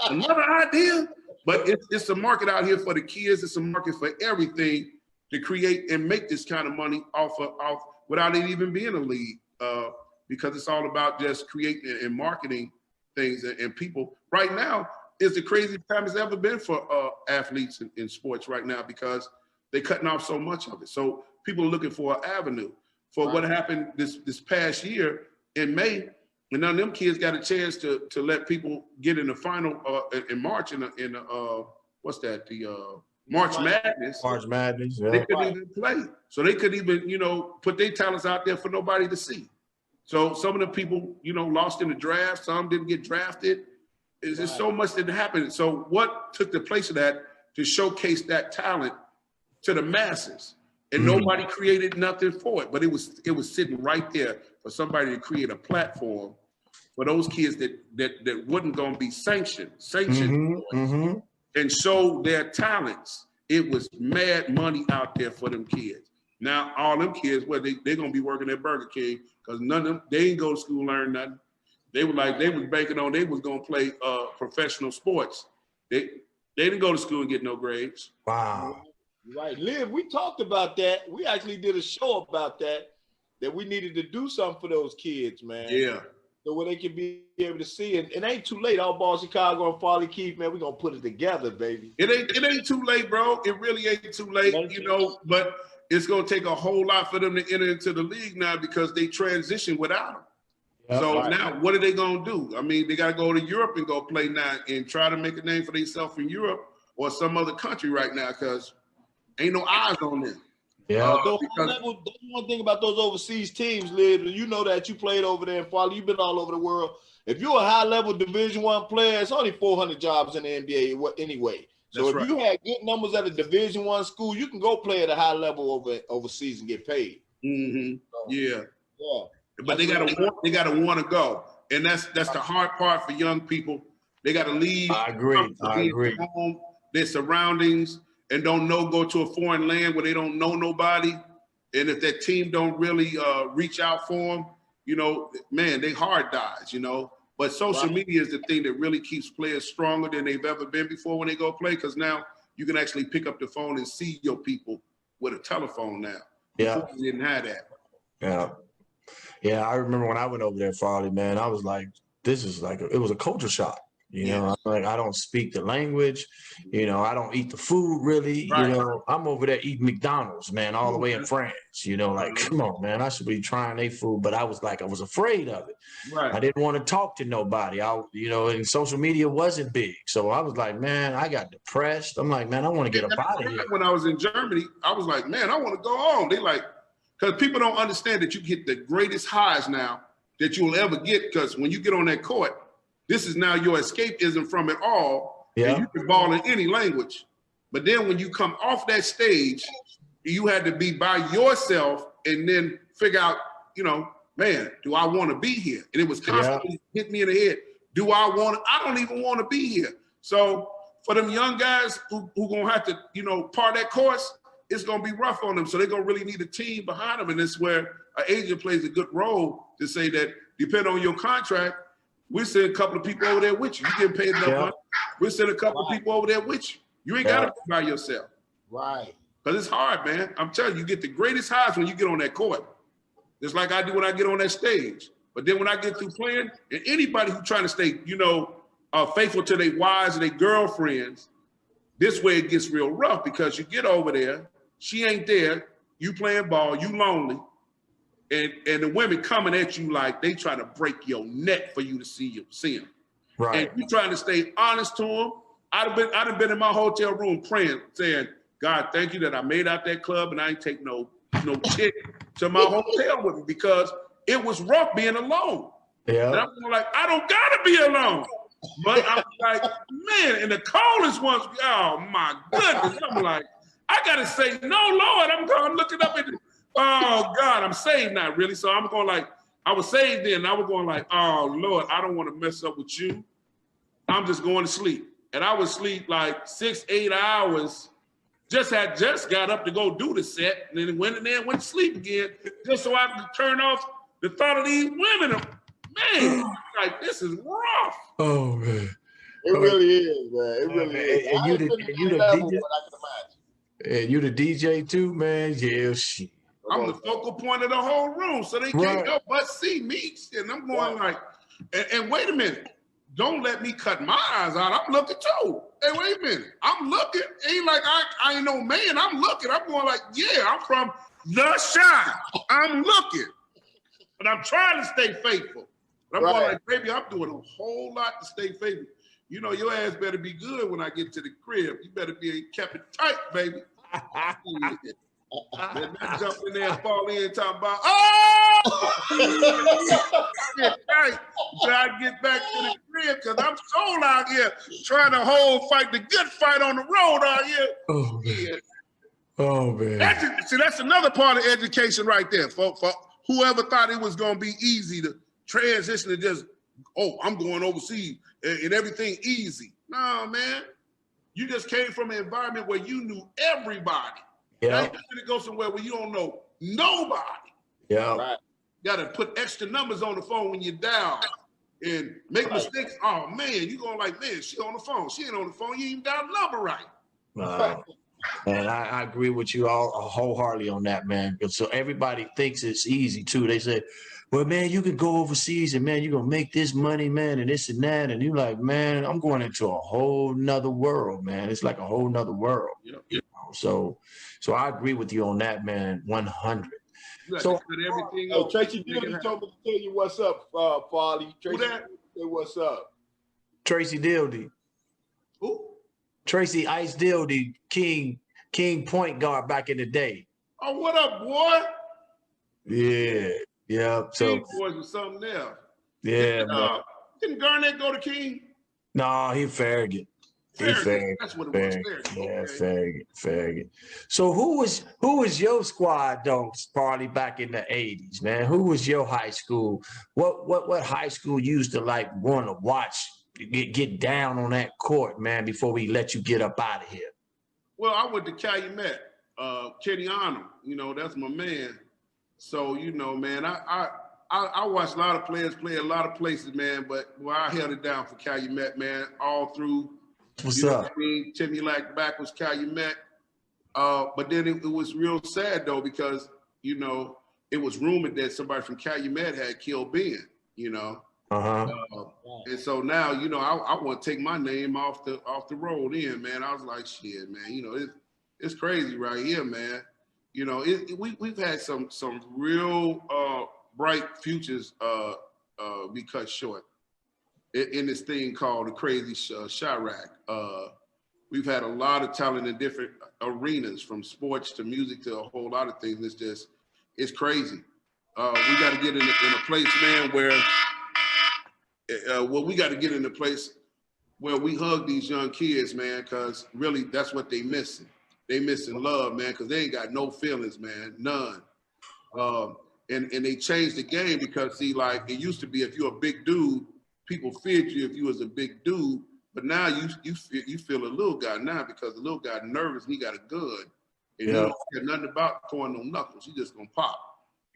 Another idea. But it's a market out here for the kids. It's a market for everything to create and make this kind of money off without it even being a league. Because it's all about just creating and marketing things and people. Right now, is the craziest time it's ever been for athletes in sports right now because they're cutting off so much of it. So people are looking for an avenue for what happened this past year in May. And none of them kids got a chance to let people get in the final in March in what's that? The March Madness. March Madness. Yeah. They couldn't even play. So they couldn't even, put their talents out there for nobody to see. So some of the people, lost in the draft. Some didn't get drafted. It's just so much that happened. So what took the place of that to showcase that talent to the masses? And nobody created nothing for it. But it was sitting right there for somebody to create a platform for those kids that wasn't going to be sanctioned and show their talents. It was mad money out there for them kids. Now, all them kids, they're going to be working at Burger King because none of them, they didn't go to school, learn nothing. They were banking on they was going to play professional sports. They didn't go to school and get no grades. Wow. Right. Liv, we talked about that. We actually did a show about that we needed to do something for those kids, man. Yeah. So where they can be able to see it. It ain't too late. All Ball Chicago and Farley Keith, man, we're going to put it together, baby. It ain't too late, bro. It really ain't too late, but it's going to take a whole lot for them to enter into the league now because they transition without them. Yep, so now what are they going to do? I mean, they got to go to Europe and go play now and try to make a name for themselves in Europe or some other country right now because ain't no eyes on them. Yeah. That's one thing about those overseas teams, Liv, and you know that you played over there and Farley, you've been all over the world. If you're a high-level Division I player, it's only 400 jobs in the NBA anyway. So if you had good numbers at a Division I school, you can go play at a high level overseas and get paid. Mm-hmm. Yeah. But they gotta want to go, and that's the hard part for young people. They got to leave. I agree. Home, their surroundings. And go to a foreign land where they don't know nobody. And if that team don't really reach out for them, man, they hard dies, But social media is the thing that really keeps players stronger than they've ever been before when they go play. Because now you can actually pick up the phone and see your people with a telephone now. Yeah. Before you didn't have that. Yeah. Yeah, I remember when I went over there, Farley, man, I was like, this is it was a culture shock. I don't speak the language, I don't eat the food really, I'm over there eating McDonald's, man, all the way in France, come on, man, I should be trying their food, but I was afraid of it. Right. I didn't want to talk to nobody. And social media wasn't big. So I was like, man, I got depressed. I'm like, man, I want to get up out of here. When I was in Germany, I was like, man, I want to go home. They because people don't understand that you get the greatest highs now that you'll ever get because when you get on that court, this is now your escapism from it all. Yeah. And you can ball in any language. But then when you come off that stage, you had to be by yourself and then figure out, man, do I want to be here? And it was constantly hitting me in the head. I don't even want to be here. So for them young guys who going to have to, part that course, it's going to be rough on them. So they're going to really need a team behind them. And it's where an agent plays a good role to say that depending on your contract, we send a couple of people over there with you. You getting paid enough money. We send a couple of people over there with you. You ain't got to be by yourself. Right. Because it's hard, man. I'm telling you, you get the greatest highs when you get on that court. Just like I do when I get on that stage. But then when I get through playing, and anybody who's trying to stay, faithful to their wives and their girlfriends, this way it gets real rough because you get over there, she ain't there, you playing ball, you lonely. And the women coming at you like they trying to break your neck for you to see them. Right. And you trying to stay honest to them. I'd have been in my hotel room praying, saying, God, thank you that I made out that club and I ain't take no chick to my hotel with me because it was rough being alone. Yeah. And I'm like, I don't gotta be alone. But I'm like, man, and the coldest ones, oh my goodness. I'm like, I gotta say, no, Lord, I'm looking up at the oh God, I'm saved now, really. So I'm going like, I was saved then. And I was going like, oh Lord, I don't want to mess up with you. I'm just going to sleep. And I would sleep like 6-8 hours. Just got up to go do the set, and then went in there and went to sleep again, just so I could turn off the thought of these women. Man, like this is rough. Oh man, it really is, man. It really is. And you the DJ too, man. Yeah, shit. I'm the focal point of the whole room, so they can't go but see me. And I'm going like, and wait a minute. don't let me cut my eyes out. I'm looking too. Hey, wait a minute. I'm looking. Ain't like I ain't no man. I'm looking. I'm going like, yeah, I'm from the Chi. I'm looking. But I'm trying to stay faithful. But I'm going like, baby, I'm doing a whole lot to stay faithful. You know, your ass better be good when I get to the crib. You better be kept it tight, baby. Then I jump in there and fall in talking about, get tight. Try to get back to the crib because I'm sold out here trying to fight the good fight on the road out here. Oh, man. Oh, man. That's another part of education right there. For whoever thought it was going to be easy to transition to just, I'm going overseas and everything easy. No, man. You just came from an environment where you knew everybody. Yeah. Now you're going to go somewhere where you don't know nobody. Yeah. Right. You got to put extra numbers on the phone when you're down and make mistakes. Oh, man, you're going like, man, she on the phone. She ain't on the phone. You ain't even got a number right. And I agree with you all wholeheartedly on that, man. So everybody thinks it's easy, too. They say, well, man, you can go overseas and, man, you're going to make this money, man, and this and that. And you're like, man, I'm going into a whole nother world, man. It's like a whole nother world. Yep. You know? So I agree with you on that, man, 100. So everything else. Tracy Dildy told me to tell you what's up, Farley. Tracy, who that? say what's up. Tracy Dildy. Who? Tracy Ice Dildy, King point guard back in the day. Oh, what up, boy? Yeah. So King boys was something else. Yeah, man. Didn't Garnett go to King? No, he Farragut. Farragut. That's what it was. Farragut. Yeah, Farragut. So who was your squad though, Farley, back in the 80s, man? Who was your high school? What high school you used to like want to watch get down on that court, man, before we let you get up out of here? Well, I went to Calumet, Kenny Arnold. You know, that's my man. So, you know, man, I watched a lot of players play a lot of places, man, but I held it down for Calumet, man, all through. What's up? What I mean? Timmy like back was Calumet. But then it was real sad, though, because, you know, it was rumored that somebody from Calumet had killed Ben, you know. And so now, you know, I want to take my name off the road in, man. I was like, shit, man, you know, it's crazy right here, man. You know, we've had some real bright futures be cut short in this thing called the crazy Chirac. We've had a lot of talent in different arenas, from sports to music to a whole lot of things. It's crazy. We got to get in a place, man, where we got to get in a place where we hug these young kids, man, because really that's what they missing. They missing love, man, because they ain't got no feelings, man, none. And they changed the game because, see, like it used to be, if you're a big dude, people feared you if you was a big dude. But now you feel a little guy now because the little guy nervous and he got a gun. And he don't care nothing about throwing no knuckles. He just gonna pop.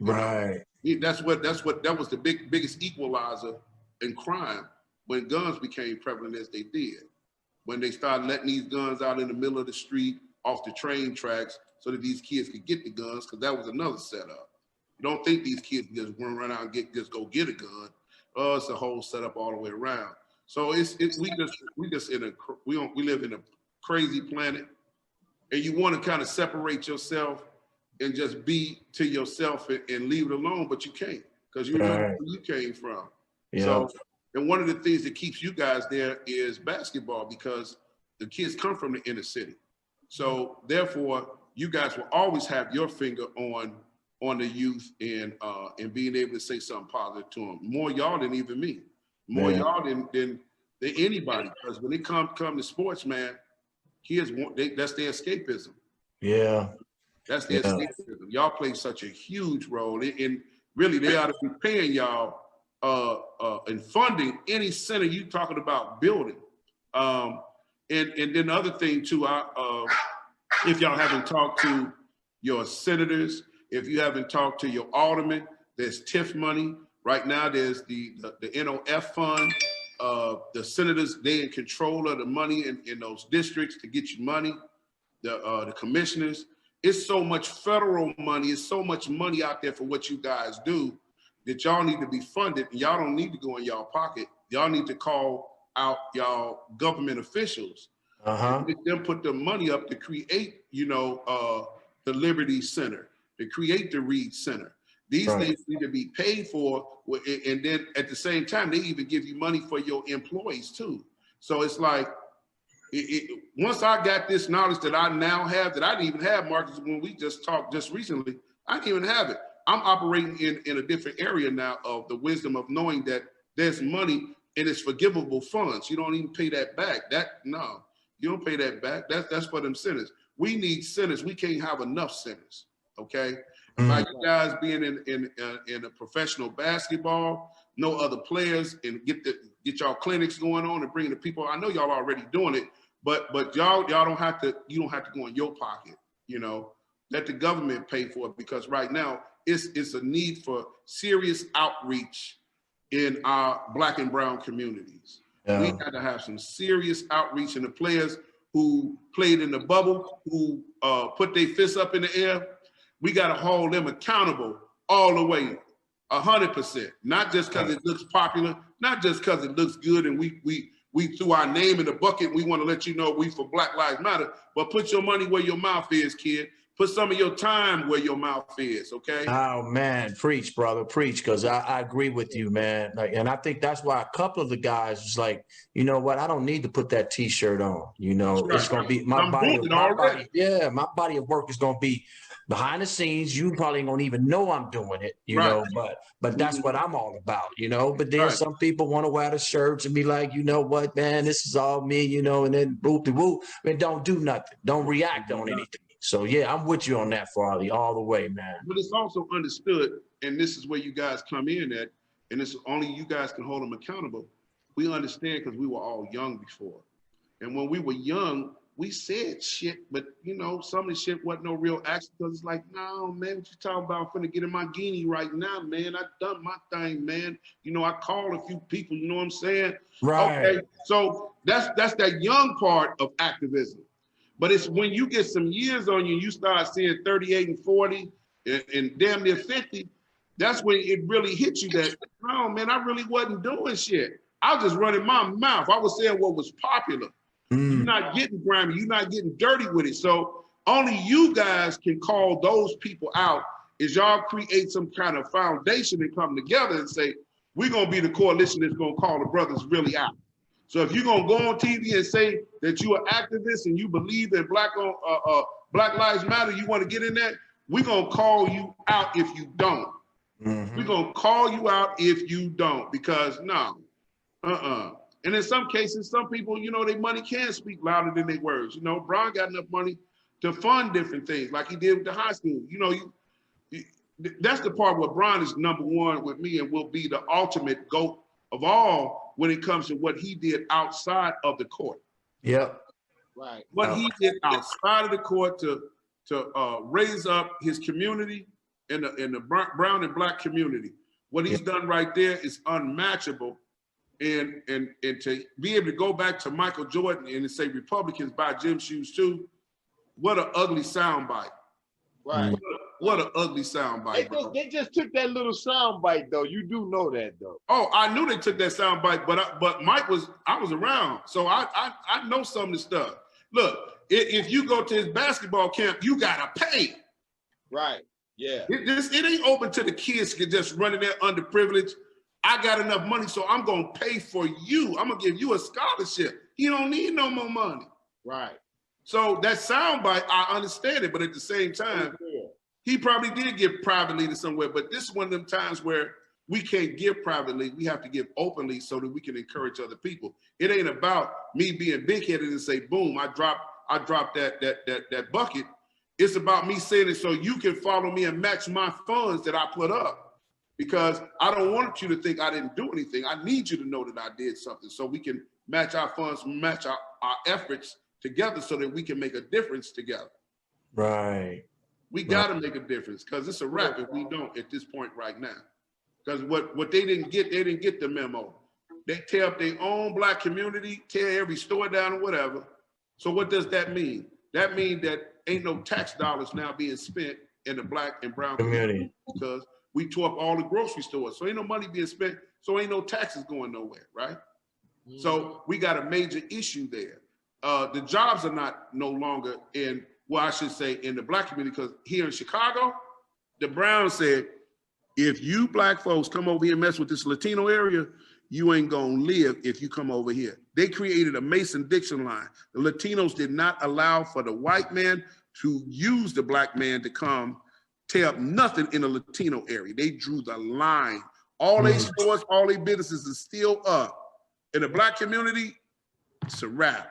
Right. That was the biggest equalizer in crime when guns became prevalent as they did. When they started letting these guns out in the middle of the street, off the train tracks, so that these kids could get the guns, because that was another setup. You don't think these kids just run out and just go get a gun. It's a whole setup all the way around. So we live in a crazy planet, and you want to kind of separate yourself and just be to yourself and leave it alone, but you can't, because you know where you came from. Yeah. So, and one of the things that keeps you guys there is basketball, because the kids come from the inner city. So therefore, you guys will always have your finger on the youth and being able to say something positive to them. More y'all than even me. More y'all than anybody. Because when it come to sports, man, kids that's their escapism. Yeah. That's their escapism. Y'all play such a huge role. And really, they ought to be paying y'all and funding any center you talking about building. And then the other thing too, if y'all haven't talked to your senators, if you haven't talked to your aldermen, there's TIF money. Right now, there's the NOF fund. The senators, they in control of the money in those districts to get you money. The commissioners. It's so much federal money. It's so much money out there for what you guys do that y'all need to be funded. And y'all don't need to go in y'all pocket. y'all need to call out y'all government officials. Let them put the money up to create, the Liberty Center, to create the Reed Center. These things need to be paid for, and then at the same time, they even give you money for your employees too. So it's like, once I got this knowledge that I now have, that I didn't even have, Marcus, when we just talked just recently, I didn't even have it. I'm operating in a different area now of the wisdom of knowing that there's money and it's forgivable funds. You don't even pay that back. No, you don't pay that back. That's for them sinners. We need sinners. We can't have enough sinners. Okay. Like you guys being in a professional basketball, no other players, and get y'all clinics going on and bring the people. I know y'all already doing it, but y'all don't have to. You don't have to go in your pocket. Let the government pay for it, because right now it's a need for serious outreach in our Black and brown communities. Yeah. We got to have some serious outreach, and the players who played in the bubble, who put their fists up in the air, we got to hold them accountable all the way, 100%. Not just because it looks popular, not just because it looks good, and we threw our name in the bucket. We want to let you know we for Black Lives Matter, but put your money where your mouth is, kid. Put some of your time where your mouth is, okay? Oh, man, preach, brother, preach, because I agree with you, man. And I think that's why a couple of the guys was like, you know what, I don't need to put that T-shirt on. It's going to be my body of work is going to be behind the scenes. You probably ain't going to even know I'm doing it, you know, but that's what I'm all about, But then some people want to wear the shirts and be like, you know what, man, this is all me, and then whoop-de-whoop, and don't do nothing. Don't react on anything. So, yeah, I'm with you on that, Farley, all the way, man. But it's also understood, and this is where you guys come in at, and it's only you guys can hold them accountable. We understand because we were all young before. And when we were young, we said shit, but, some of the shit wasn't no real action, because it's like, no, man, what you talking about? I'm finna get in my guinea right now, man. I done my thing, man. I called a few people, you know what I'm saying? Right. Okay, so that's that young part of activism. But it's when you get some years on you and you start seeing 38 and 40 and damn near 50, that's when it really hits you that, no, man, I really wasn't doing shit. I was just running my mouth. I was saying what was popular. You're not getting grimy. You're not getting dirty with it. So only you guys can call those people out, is y'all create some kind of foundation and come together and say, we're going to be the coalition that's going to call the brothers really out. So if you're gonna go on TV and say that you're an activist and you believe that Black Lives Matter, you want to get in that, we're gonna call you out if you don't. We're gonna call you out if you don't, because no, And in some cases, some people, their money can speak louder than their words. Bron got enough money to fund different things, like he did with the high school. That's the part where Bron is number one with me and will be the ultimate GOAT of all when it comes to what he did outside of the court. Yep. Right. What he did outside of the court to raise up his community in the brown and Black community. What he's done right there is unmatchable. And to be able to go back to Michael Jordan and say Republicans buy gym shoes too, what an ugly soundbite. Right. What an ugly soundbite. They just took that little soundbite, though. You do know that, though. Oh, I knew they took that soundbite, but Mike I was around, so I know some of the stuff. Look, if you go to his basketball camp, you gotta pay. Right. Yeah. It ain't open to the kids to just running there underprivileged. I got enough money, so I'm gonna pay for you. I'm gonna give you a scholarship. You don't need no more money. Right. So that soundbite, I understand it, but at the same time, he probably did give privately to somewhere, but this is one of them times where we can't give privately. We have to give openly so that we can encourage other people. It ain't about me being big-headed and say, boom, I dropped that bucket. It's about me saying it so you can follow me and match my funds that I put up. Because I don't want you to think I didn't do anything. I need you to know that I did something so we can match our funds, match our efforts together so that we can make a difference together. Right. We got to make a difference, because it's a wrap if we don't at this point right now. Because what they didn't get the memo. They tear up their own Black community, tear every store down or whatever. So what does that mean? That means that ain't no tax dollars now being spent in the Black and brown community, because we tore up all the grocery stores. So ain't no money being spent. so ain't no taxes going nowhere, right? So we got a major issue there. The jobs are not no longer in, well, I should say in the black community, because here in Chicago, the Browns said, if you black folks come over here and mess with this Latino area, you ain't gonna live if you come over here. They created a Mason-Dixon line. The Latinos did not allow for the white man to use the black man to come tear up nothing in the Latino area. They drew the line. All their stores, all their businesses is still up. In the black community, it's a wrap.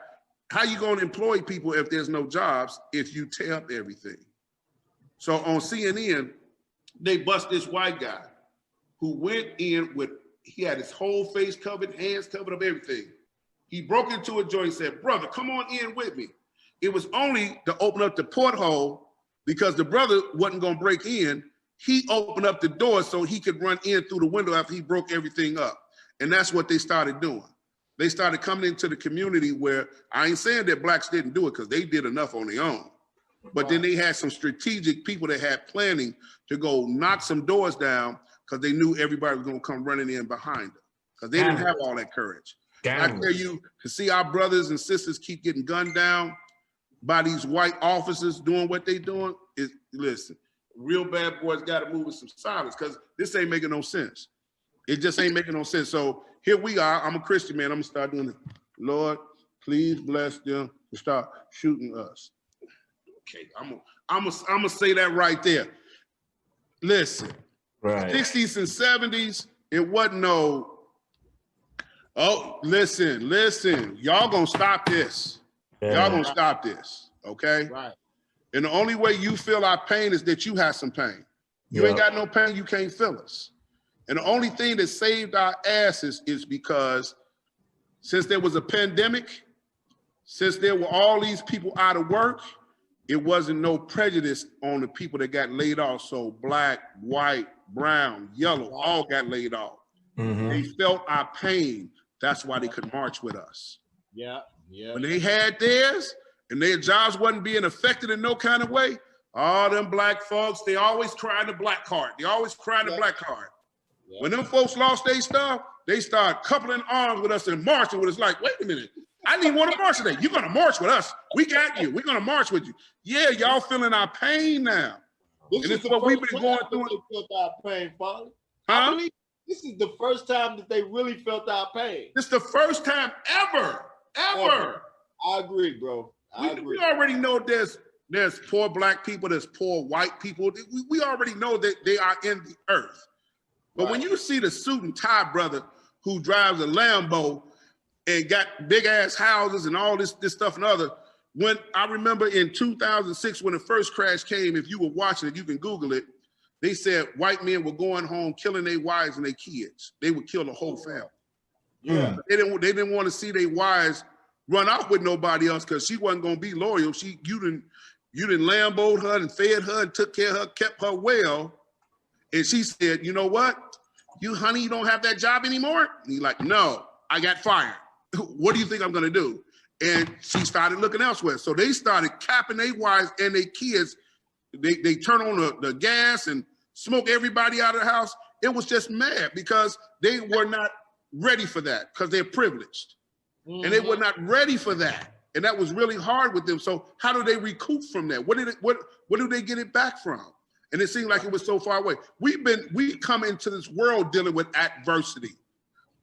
How you gonna employ people if there's no jobs if you tear up everything? So on CNN, they bust this white guy who went in with, he had his whole face covered, hands covered up, everything. He broke into a joint and said, brother, come on in with me. It was only to open up the porthole because the brother wasn't gonna break in. He opened up the door so he could run in through the window after he broke everything up. And that's what they started doing. They started coming into the community where, I ain't saying that blacks didn't do it because they did enough on their own. But then they had some strategic people that had planning to go knock some doors down because they knew everybody was going to come running in behind them because they didn't have all that courage. I tell you, to see our brothers and sisters keep getting gunned down by these white officers doing what they doing, is, listen, real bad boys got to move with some silence because this ain't making no sense. It just ain't making no sense. So here we are. I'm a Christian man. I'm going to start doing it. Lord, please bless them to start shooting us. Okay, I'm gonna say that right there. Listen, right. 60s and 70s, it wasn't no, oh, listen, y'all gonna stop this. Yeah. Y'all gonna stop this, okay? Right. And the only way you feel our pain is that you have some pain. You ain't got no pain, you can't feel us. And the only thing that saved our asses is because since there was a pandemic, since there were all these people out of work, it wasn't no prejudice on the people that got laid off. So black, white, brown, yellow, all got laid off. They felt our pain. That's why they could march with us. Yeah. When they had theirs and their jobs wasn't being affected in no kind of way, all them black folks, they always crying the black card. They always crying the black card. When them folks lost their stuff, they start coupling arms with us and marching with us like, wait a minute, I didn't want to march today. You're going to march with us. We got you. We're going to march with you. Yeah, y'all feeling our pain now. And it's what we've been going through. They felt our pain, Farley. Huh? I believe this is the first time that they really felt our pain. It's the first time ever. I agree, bro. I agree. We already know there's poor black people, there's poor white people. We already know that they are in the earth. But when you see the suit and tie brother who drives a Lambo and got big ass houses and all this stuff and other, when I remember in 2006 when the first crash came, if you were watching it, you can Google it. They said white men were going home, killing their wives and their kids. They would kill the whole family. Yeah, they didn't want to see their wives run off with nobody else because she wasn't going to be loyal. You didn't Lamboed her and fed her and took care of her, kept her well. And she said, you know what? You don't have that job anymore? And he's like, no, I got fired. What do you think I'm going to do? And she started looking elsewhere. So they started capping their wives and their kids. They turn on the gas and smoke everybody out of the house. It was just mad because they were not ready for that because they're privileged. And they were not ready for that. And that was really hard with them. So how do they recoup from that? What do they get it back from? And it seemed like it was so far away. We come into this world dealing with adversity.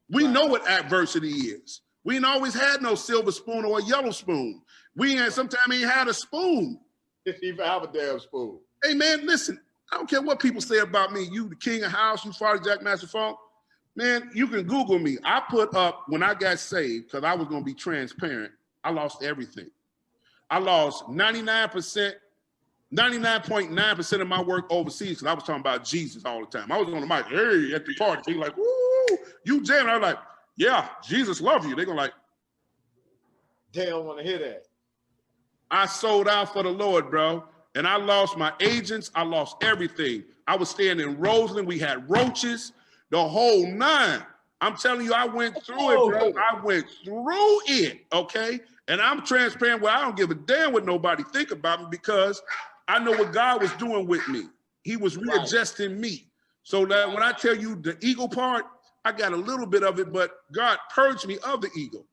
We know what adversity is. We ain't always had no silver spoon or a yellow spoon. Sometimes ain't had a spoon. Didn't even have a damn spoon. Hey man, listen, I don't care what people say about me. You the king of house, you Farley Jackmaster Funk. Man, you can Google me. I put up, when I got saved, because I was going to be transparent, I lost everything. I lost 99.9% of my work overseas because I was talking about Jesus all the time. I was on the mic, hey, at the party. They like, woo, you jamming. I was like, yeah, Jesus loves you. They're going to like. They don't want to hear that. I sold out for the Lord, bro. And I lost my agents. I lost everything. I was staying in Roseland. We had roaches, the whole nine. I'm telling you, I went through it, bro. I went through it, okay? And I'm transparent where I don't give a damn what nobody think about me because I know what God was doing with me. He was readjusting me. So that when I tell you the ego part, I got a little bit of it, but God purged me of the ego.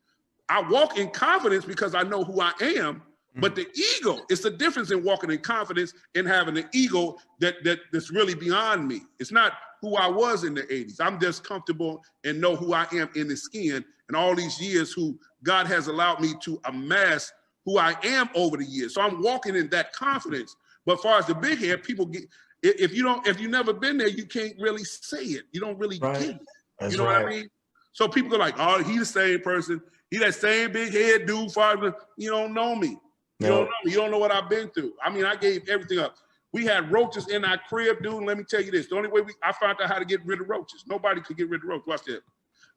I walk in confidence because I know who I am, but the ego, it's the difference in walking in confidence and having an ego that's really beyond me. It's not who I was in the 80s. I'm just comfortable and know who I am in the skin, and all these years who God has allowed me to amass who I am over the years. So I'm walking in that confidence. But as far as the big head, people get, if you've never been there, you can't really say it. You don't really get it. That's you know right. what I mean? So people go like, oh, he the same person. He that same big head dude, father. You don't know me. You don't know me. You don't know what I've been through. I mean, I gave everything up. We had roaches in our crib, dude. And let me tell you this. The only way I found out how to get rid of roaches. Nobody could get rid of roaches. Watch this.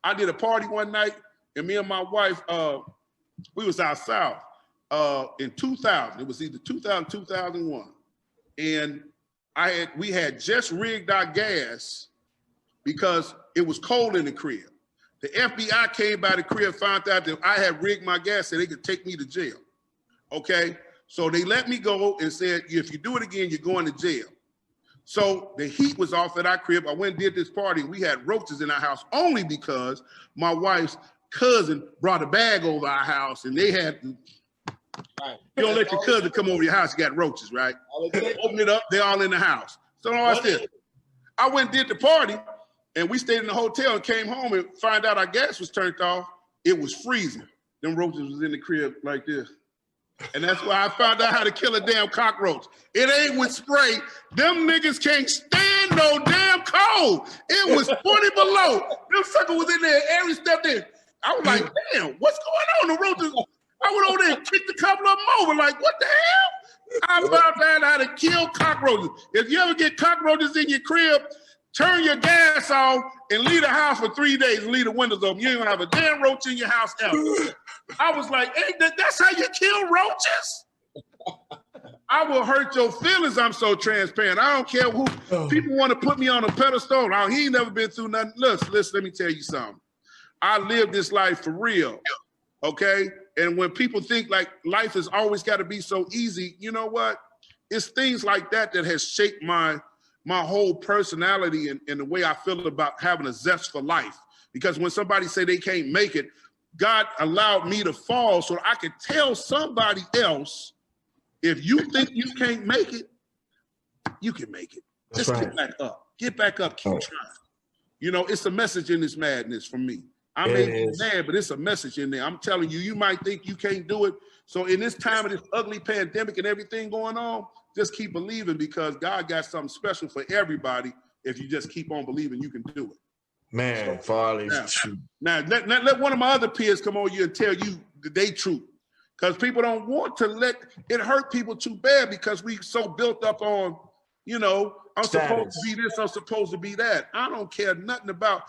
I did a party one night, and me and my wife, we was out south in 2000. It was either 2000, 2001. And we had just rigged our gas because it was cold in the crib. The FBI came by the crib, found out that I had rigged my gas so they could take me to jail. Okay? So they let me go and said, if you do it again, you're going to jail. So the heat was off at our crib. I went and did this party. We had roaches in our house only because my wife's cousin brought a bag over our house, and they had, you don't let your cousin come over your house, you got roaches, right? Open it up, they're all in the house. So watch this. I went and did the party, and we stayed in the hotel and came home and find out our gas was turned off. It was freezing. Them roaches was in the crib like this. And that's why I found out how to kill a damn cockroach. It ain't with spray. Them niggas can't stand no damn cold. It was 20 below. Them sucker was in there every step in. I was like, damn, what's going on? The roaches. I went over there and kicked a couple of them over. Like, what the hell? I found out how to kill cockroaches. If you ever get cockroaches in your crib, turn your gas off and leave the house for 3 days and leave the windows open. You ain't gonna have a damn roach in your house ever. I was like, hey, that's how you kill roaches? I will hurt your feelings. I'm so transparent. I don't care who people want to put me on a pedestal. Oh, he ain't never been through nothing. Listen, let me tell you something. I live this life for real, okay? And when people think like life has always got to be so easy, you know what? It's things like that that has shaped my whole personality and the way I feel about having a zest for life. Because when somebody say they can't make it, God allowed me to fall so I could tell somebody else, if you think you can't make it, you can make it. Just get back up. Get back up, keep trying. You know, it's a message in this madness from me. I may be mad, but it's a message in there. I'm telling you, you might think you can't do it. So in this time of this ugly pandemic and everything going on, just keep believing, because God got something special for everybody. If you just keep on believing, you can do it. Man, Farley. Now let one of my other peers come on you and tell you the day truth. Because people don't want to let it hurt people too bad, because we so built up on, you know, I'm supposed to be this, I'm supposed to be that. I don't care nothing about.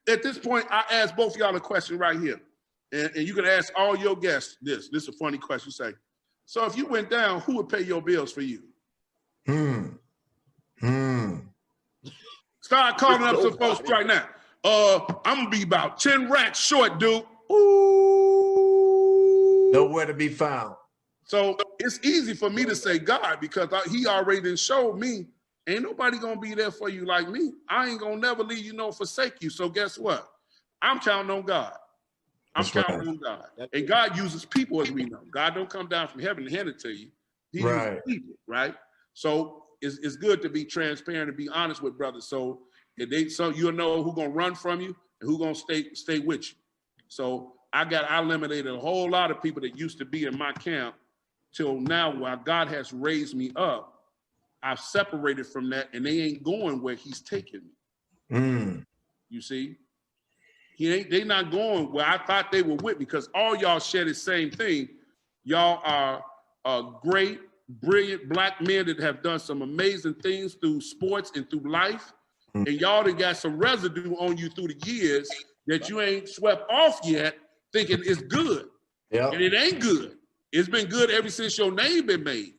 At this point, I ask both of y'all a question right here. And you can ask all your guests this. This is a funny question. Say, so if you went down, who would pay your bills for you? Start calling up some folks right now. I'm gonna be about 10 racks short, dude. Ooh. Nowhere to be found. So it's easy for me to say God, because he already done showed me ain't nobody gonna be there for you like me. I ain't gonna never leave you nor forsake you. So guess what? I'm counting on God. I'm counting on God. And God uses people, as we know. God don't come down from heaven and hand it to you. He uses people, right? So it's good to be transparent and be honest with brothers. So you'll know who's gonna run from you and who's gonna stay with you. So I eliminated a whole lot of people that used to be in my camp till now, while God has raised me up. I've separated from that, and they ain't going where he's taking me. You see? They not going where I thought they were with me, because all y'all share the same thing. Y'all are great, brilliant black men that have done some amazing things through sports and through life. And y'all that got some residue on you through the years that you ain't swept off yet, thinking it's good. And it ain't good. It's been good ever since your name been made.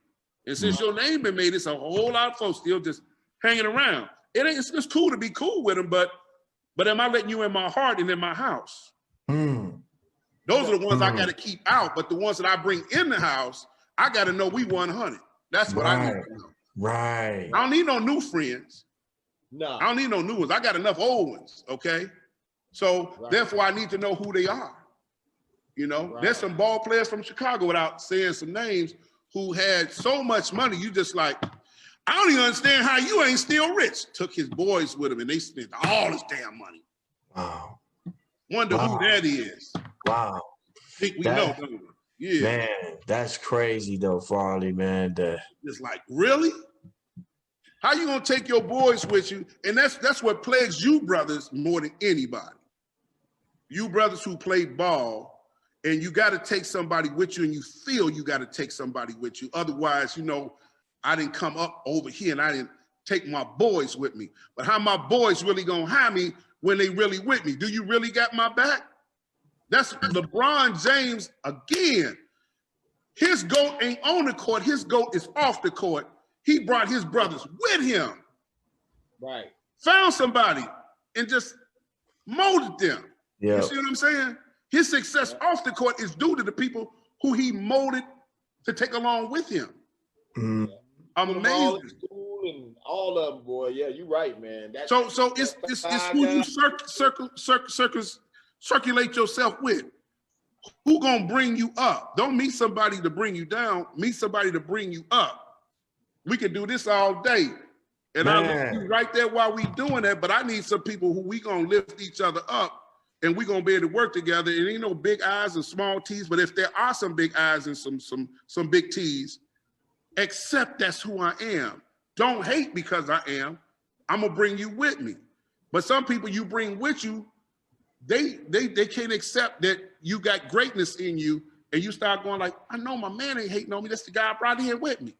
And since your name been made, it's a whole lot of folks still just hanging around. It's cool to be cool with them, but am I letting you in my heart and in my house? Those are the ones I got to keep out. But the ones that I bring in the house, I got to know we 100. That's what I need to know. I don't need no new friends. No. I don't need no new ones. I got enough old ones, okay? So therefore, I need to know who they are. You know, there's some ball players from Chicago, without saying some names, who had so much money. You just like, I don't even understand how you ain't still rich. Took his boys with him, and they spent all his damn money. Wow. Wonder who that is. Wow. Think we know, don't we? Yeah. Man, that's crazy though, Farley, man. It's like, really? How you gonna take your boys with you? And that's what plagues you brothers more than anybody. You brothers who play ball, and you got to take somebody with you, and you feel you got to take somebody with you. Otherwise, you know, I didn't come up over here and I didn't take my boys with me. But how my boys really gonna hire me when they really with me? Do you really got my back? That's LeBron James again. His GOAT ain't on the court. His GOAT is off the court. He brought his brothers with him. Right. Found somebody and just molded them. Yeah. You see what I'm saying? His success off the court is due to the people who he molded to take along with him. Mm. Amazing. And all of them, boy. Yeah, you're right, man. So it's who you circulate yourself with. Who gonna bring you up? Don't meet somebody to bring you down. Meet somebody to bring you up. We can do this all day. And I'm right there while we doing that, but I need some people who we gonna lift each other up, and we gonna be able to work together. And ain't no big I's and small T's, but if there are some big I's and some big T's, accept that's who I am. Don't hate because I am. I'm gonna bring you with me. But some people you bring with you, they can't accept that you got greatness in you, and you start going like, I know my man ain't hating on me. That's the guy I brought here with me.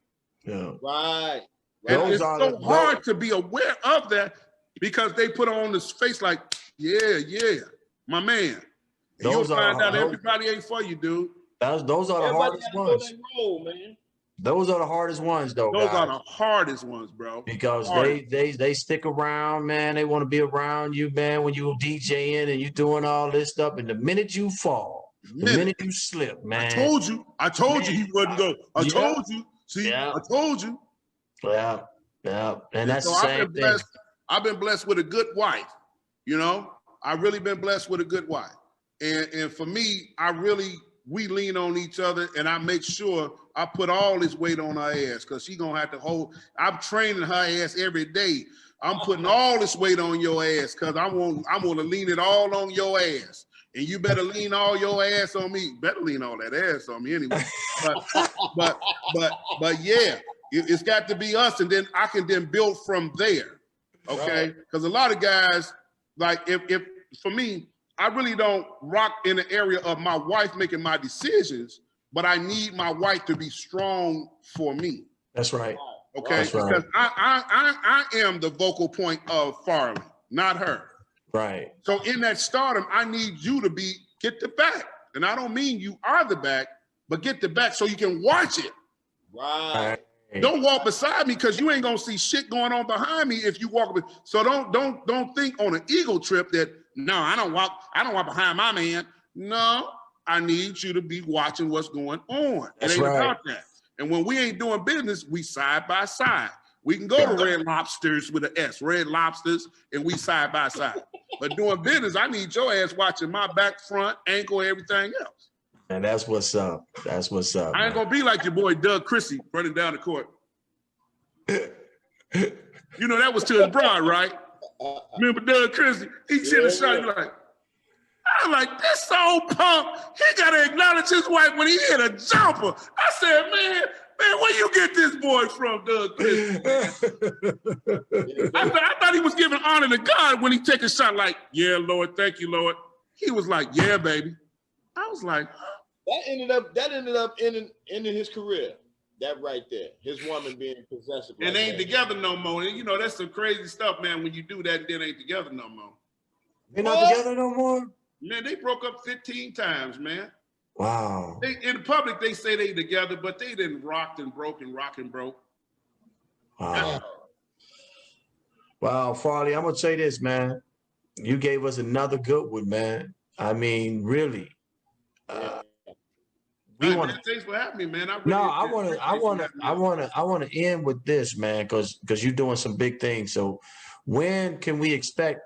Yeah. Right. And it's so hard to be aware of that because they put on this face like, yeah, my man. And you'll find out everybody ain't for you, dude. Those are the hardest ones. Man. Those are the hardest ones, though. Those guys. are the hardest ones, bro. Because they stick around, man. They want to be around you, man, when you DJing and you doing all this stuff. And the minute you fall, the minute you slip, man. I told you he wouldn't go. I told you. See, I told you. Yeah. And that's the same thing. I've been blessed with a good wife. You know, I've really been blessed with a good wife. And for me, we lean on each other, and I make sure I put all this weight on her ass because she gonna have to hold. I'm training her ass every day. I'm putting all this weight on your ass because I want to lean it all on your ass. And you better lean all your ass on me. Better lean all that ass on me anyway. But yeah, it's got to be us, and then I can then build from there. Okay, because a lot of guys, like if for me, I really don't rock in the area of my wife making my decisions, but I need my wife to be strong for me. That's right. Okay, that's right. Because I am the vocal point of Farley, not her. Right. So in that stardom, I need you to get the back. And I don't mean you are the back, but get the back so you can watch it. Right. Don't walk beside me because you ain't gonna see shit going on behind me if you walk. So don't think on an ego trip that no, I don't walk behind my man. No, I need you to be watching what's going on. That's it ain't right. about that. And when we ain't doing business, we side by side. We can go to Red Lobsters with an S, Red Lobsters, and we side by side. But doing business, I need your ass watching my back, front, ankle, everything else. And that's what's up. That's what's up. I ain't gonna be like your boy Doug Chrissy running down the court. You know that was to his bride, right? Remember Doug Chrissy? He hit a shot. You're like, I'm like, this old punk. He gotta acknowledge his wife when he hit a jumper. I said, man, where you get this boy from, Doug Chrissy? I thought he was giving honor to God when he take a shot. Like, yeah, Lord, thank you, Lord. He was like, yeah, baby. I was like, that ended up ending his career. That right there, his woman being possessive. And they ain't together no more. And you know, that's some crazy stuff, man. When you do that, then ain't together no more. They're not together no more? Man, they broke up 15 times, man. Wow. In the public, they say they together, but they didn't rock and broke. Wow. Wow, Farley, I'm gonna say this, man. You gave us another good one, man. I mean, really. Thanks for having me, man. I want to end with this, man, because you're doing some big things. So, when can we expect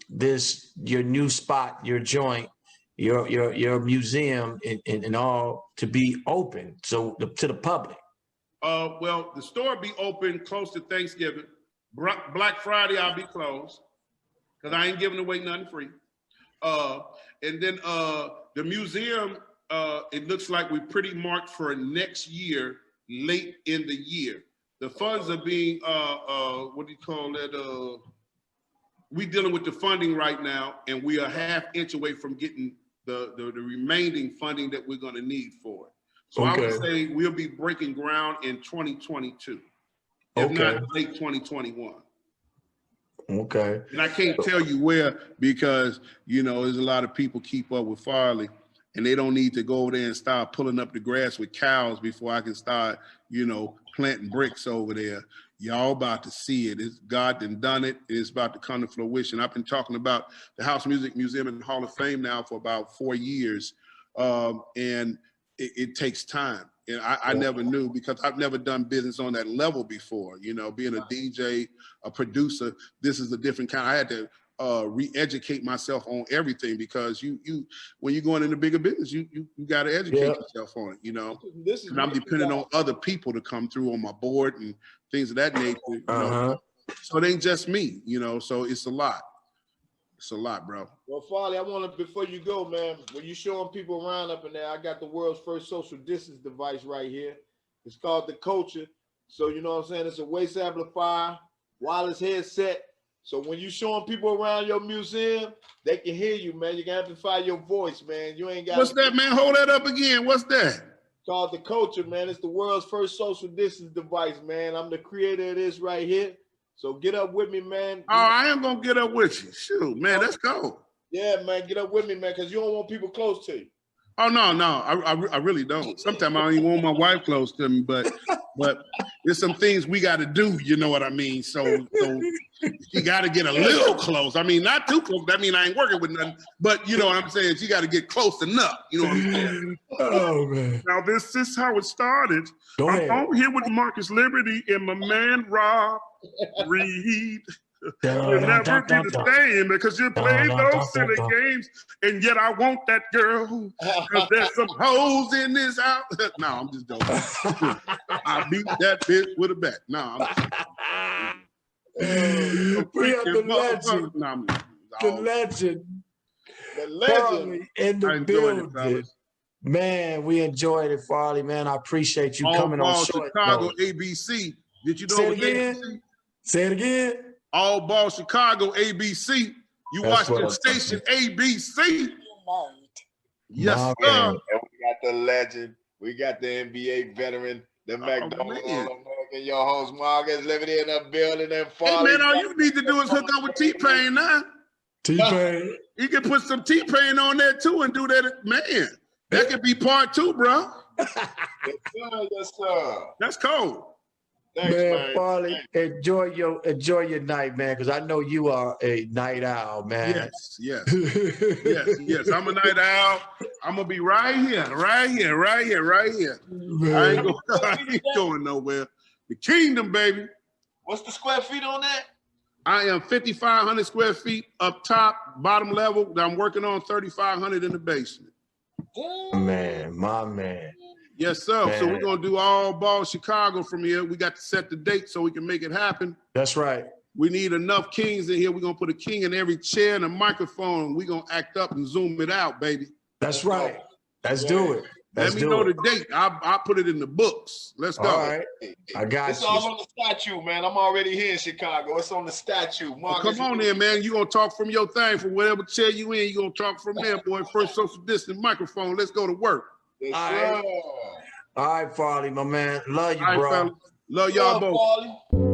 your new spot, your joint, your museum and all to be open to the public? Well, the store will be open close to Thanksgiving. Black Friday, I'll be closed because I ain't giving away nothing free. And then the museum, it looks like we're pretty marked for next year, late in the year. The funds are being, what do you call it? We're dealing with the funding right now, and we are half-inch away from getting the remaining funding that we're going to need for it. So I would say we'll be breaking ground in 2022, if not late 2021. Okay. And I can't tell you where because, you know, there's a lot of people keep up with Farley and they don't need to go over there and start pulling up the grass with cows before I can start, you know, planting bricks over there. Y'all about to see it. God done it. It's about to come to fruition. I've been talking about the House Music Museum and Hall of Fame now for about 4 years. And it takes time. And I never knew because I've never done business on that level before. You know, being a DJ, a producer, this is a different kind. I had to re-educate myself on everything because you when you're going into bigger business, you got to educate yourself on it. You know, and I'm depending on other people to come through on my board and things of that nature. You know? So it ain't just me. You know, so it's a lot. It's a lot, bro. Well, Farley, I want to, before you go, man, when you showing people around up in there, I got the world's first social distance device right here. It's called the Culture. So, you know what I'm saying? It's a waist amplifier, wireless headset. So when you showing people around your museum, they can hear you, man. You can amplify your voice, man. You ain't got. What's that, man? Hold that up again. What's that? Called the Culture, man. It's the world's first social distance device, man. I'm the creator of this right here. So get up with me, man. Oh, I am gonna get up with you. Shoot, man, let's go. Yeah, man, get up with me, man, because you don't want people close to you. Oh no, I really don't. Sometimes I don't even want my wife close to me, but there's some things we got to do. You know what I mean? So you got to get a little close. I mean, not too close. That mean I ain't working with nothing. But you know what I'm saying? You got to get close enough. You know what I'm saying? Oh man! Now this is how it started. I'm on here with Marcus Liberty and my man Rob Reed. You'll never be the same because you play those silly games, and yet I want that girl because there's some hoes in this house. No, I'm just joking. I beat that bitch with a bat. No, we have the legend. The legend. The legend in the building. Man, we enjoyed it, Farley. Man, I appreciate you coming on Chicago ABC. Did you know Say it again? ABC? Say it again. All Ball Chicago ABC. You watch the station ABC. Yes, sir. And we got the legend. We got the NBA veteran, the McDonald's All-American. Your host Marcus Liberty in the building and Farley. Hey man, all you need to do is hook up with T-Pain now. T-Pain. You can put some T-Pain on there too and do that. Man, that could be part 2, bro. Yes, sir. Yes, sir. That's cold. Thanks, man. Farley, enjoy your night, man, because I know you are a night owl, man. Yes. I'm a night owl. I'm gonna be right here. Man. I ain't going nowhere. The kingdom, baby. What's the square feet on that? I am 5,500 square feet up top, bottom level. I'm working on 3,500 in the basement. Man, my man. Yes, sir. Man. So we're going to do All Ball Chicago from here. We got to set the date so we can make it happen. That's right. We need enough kings in here. We're going to put a king in every chair and a microphone. We're going to act up and zoom it out, baby. That's right. Let's do it. Let me know the date. I'll put it in the books. Let's go. All right. I got it's all on the statue, man. I'm already here in Chicago. It's on the statue. Well, come on in, man. You're going to talk from your thing. From whatever chair you in, you're going to talk from there, boy. First social distance microphone. Let's go to work. Yes, all right, Farley, my man. Love you, bro. Love y'all both. Farley.